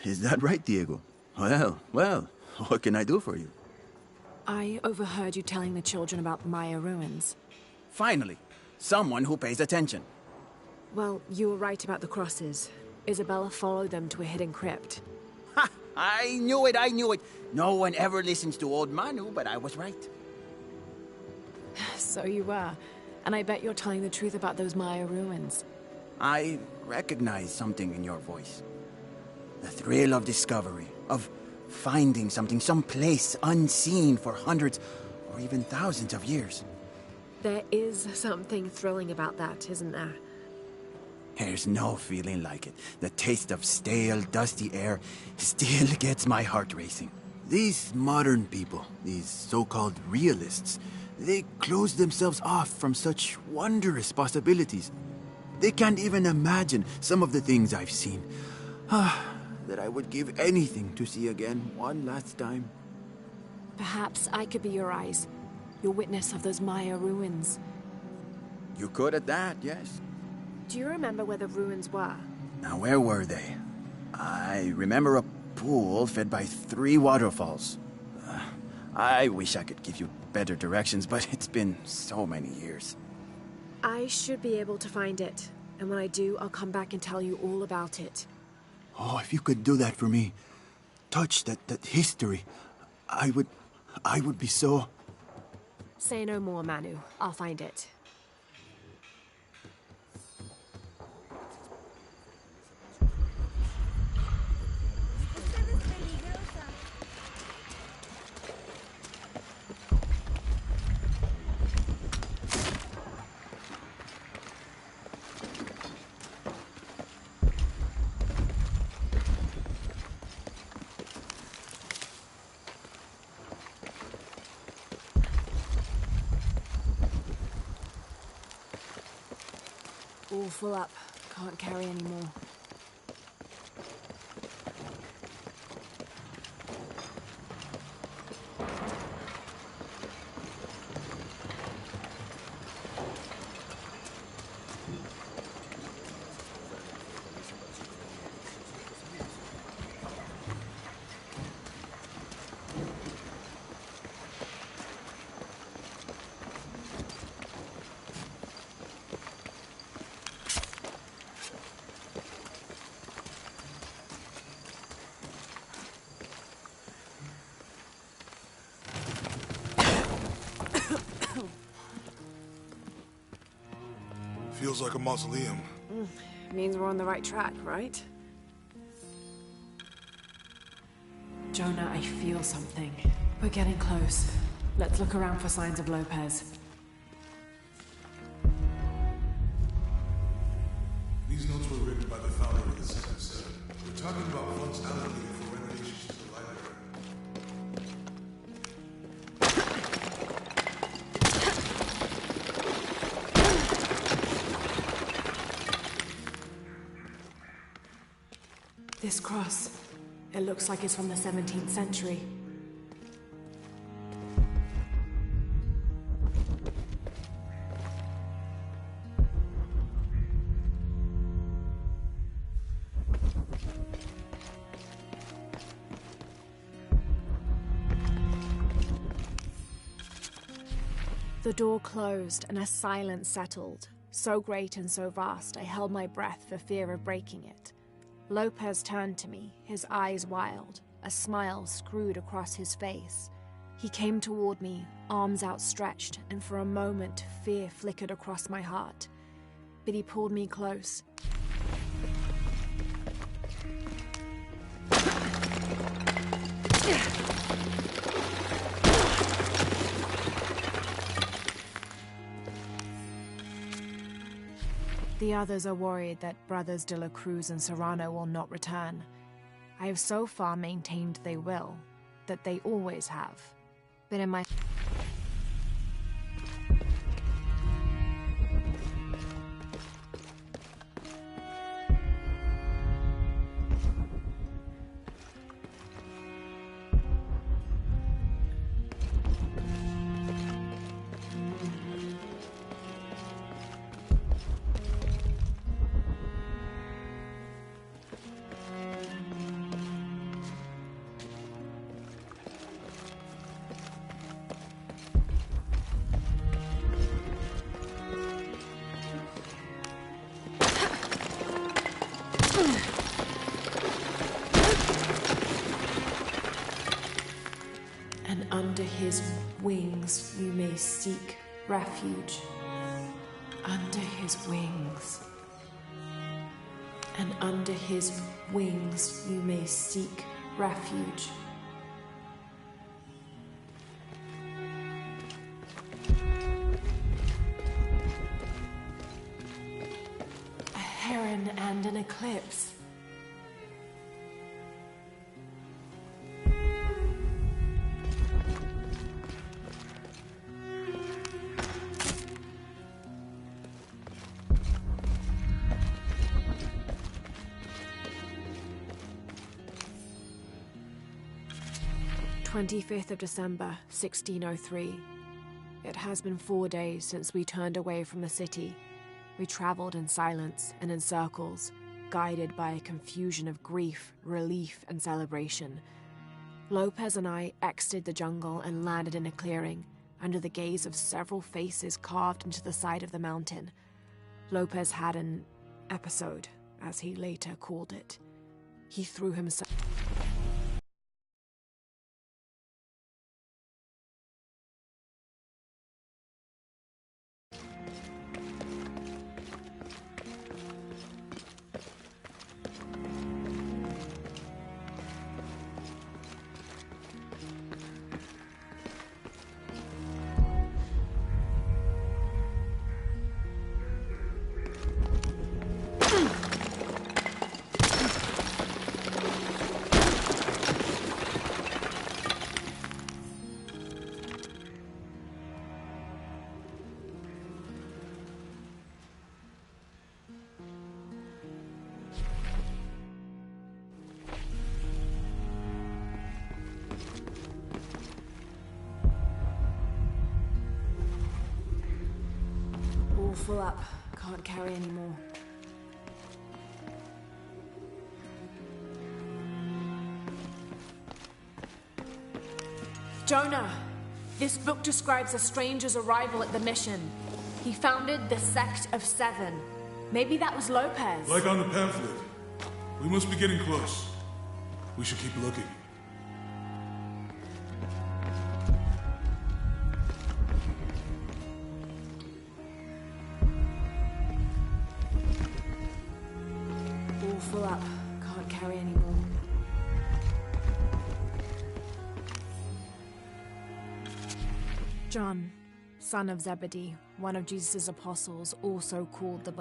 Is that right, Diego? Well, what can I do for you? I overheard you telling the children about Maya ruins. Finally, someone who pays attention. Well, you were right about the crosses. Isabella followed them to a hidden crypt. Ha! I knew it! No one ever listens to old Manu, but I was right. So you were. And I bet you're telling the truth about those Maya ruins. I recognize something in your voice. The thrill of discovery, of finding something someplace unseen for hundreds or even thousands of years. There is something thrilling about that, isn't there? There's no feeling like it. The taste of stale, dusty air still gets my heart racing. These modern people, these so-called realists, they close themselves off from such wondrous possibilities. They can't even imagine some of the things I've seen. That I would give anything to see again one last time. Perhaps I could be your eyes, your witness of those Maya ruins. You could at that, yes. Do you remember where the ruins were? Now, where were they? I remember a pool fed by 3 waterfalls. I wish I could give you better directions, but it's been so many years. I should be able to find it. And when I do, I'll come back and tell you all about it. Oh, if you could do that for me. Touch that history. I would be so... Say no more, Manu. I'll find it. All full up. Can't carry any more. Feels like a mausoleum. Means we're on the right track, right? Jonah, I feel something. We're getting close. Let's look around for signs of Lopez. These notes were written by the founder of the Second Seven. We're talking about funds allocated for renovations to the library. This cross, it looks like it's from the 17th century. The door closed and a silence settled, so great and so vast I held my breath for fear of breaking it. Lopez turned to me, his eyes wild, a smile screwed across his face. He came toward me, arms outstretched, and for a moment fear flickered across my heart. But he pulled me close. The others are worried that Brothers de la Cruz and Serrano will not return. I have so far maintained they will, that they always have. But in my... And under his wings you may seek refuge. Under his wings. And under his wings you may seek refuge. A heron and an eclipse. "25th of December, 1603. It has been 4 days since we turned away from the city. We traveled in silence and in circles, guided by a confusion of grief, relief, and celebration. Lopez and I exited the jungle and landed in a clearing, under the gaze of several faces carved into the side of the mountain. Lopez had an episode, as he later called it. He threw himself... Full up. Can't carry anymore. Jonah! This book describes a stranger's arrival at the mission. He founded the Sect of Seven. Maybe that was Lopez. Like on the pamphlet. We must be getting close. We should keep looking. Full up. Can't carry anymore. John, son of Zebedee, one of Jesus' apostles, also called the...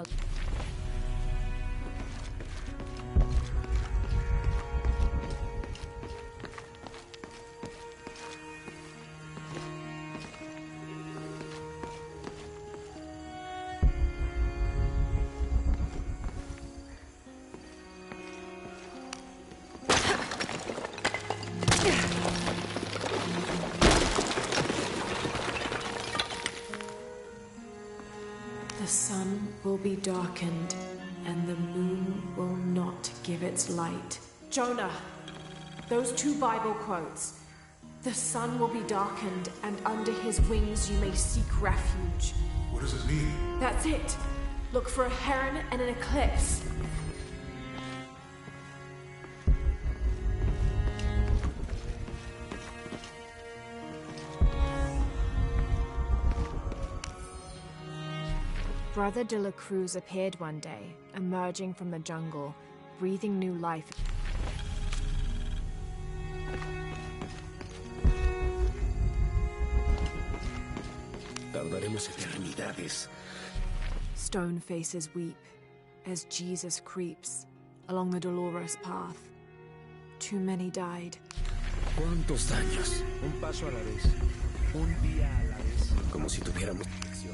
The sun will be darkened, and the moon will not give its light. Jonah, those two Bible quotes. The sun will be darkened, and under his wings you may seek refuge. What does it mean? That's it. Look for a heron and an eclipse. Brother de la Cruz appeared one day, emerging from the jungle, breathing new life. Tardaremos eternidades. Stone faces weep as Jesus creeps along the dolorous path. Too many died. ¿Cuántos años? Un paso a la vez. Un día a la vez. Como si tuviéramos acción.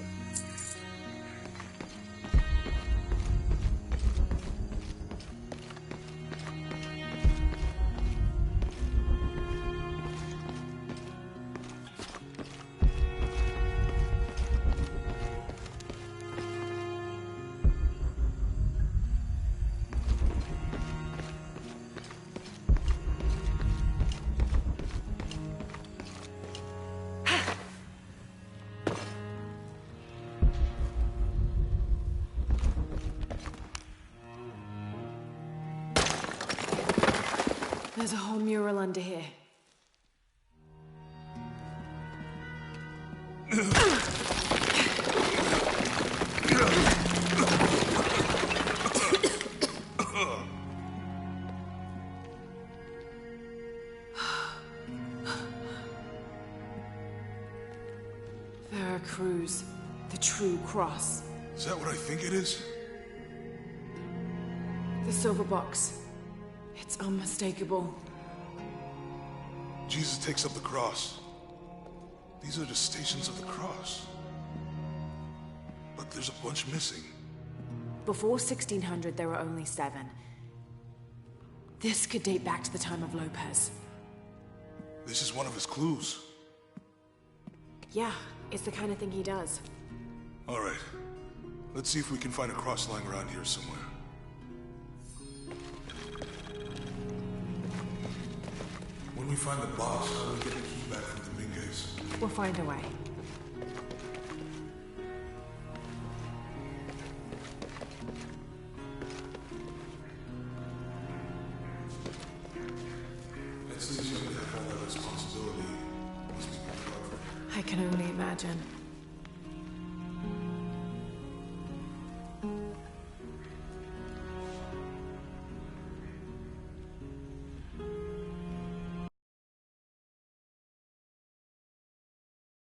There's a whole mural under here. Veracruz, the true cross. Is that what I think it is? The silver box. It's unmistakable. Jesus takes up the cross. These are the stations of the cross. But there's a bunch missing. Before 1600, there were only 7. This could date back to the time of Lopez. This is one of his clues. Yeah, it's the kind of thing he does. All right. Let's see if we can find a cross lying around here somewhere. find the box, how do we get the key back from Dominguez? We'll find a way. It seems you have all that responsibility. Must be pretty hard. I can only imagine.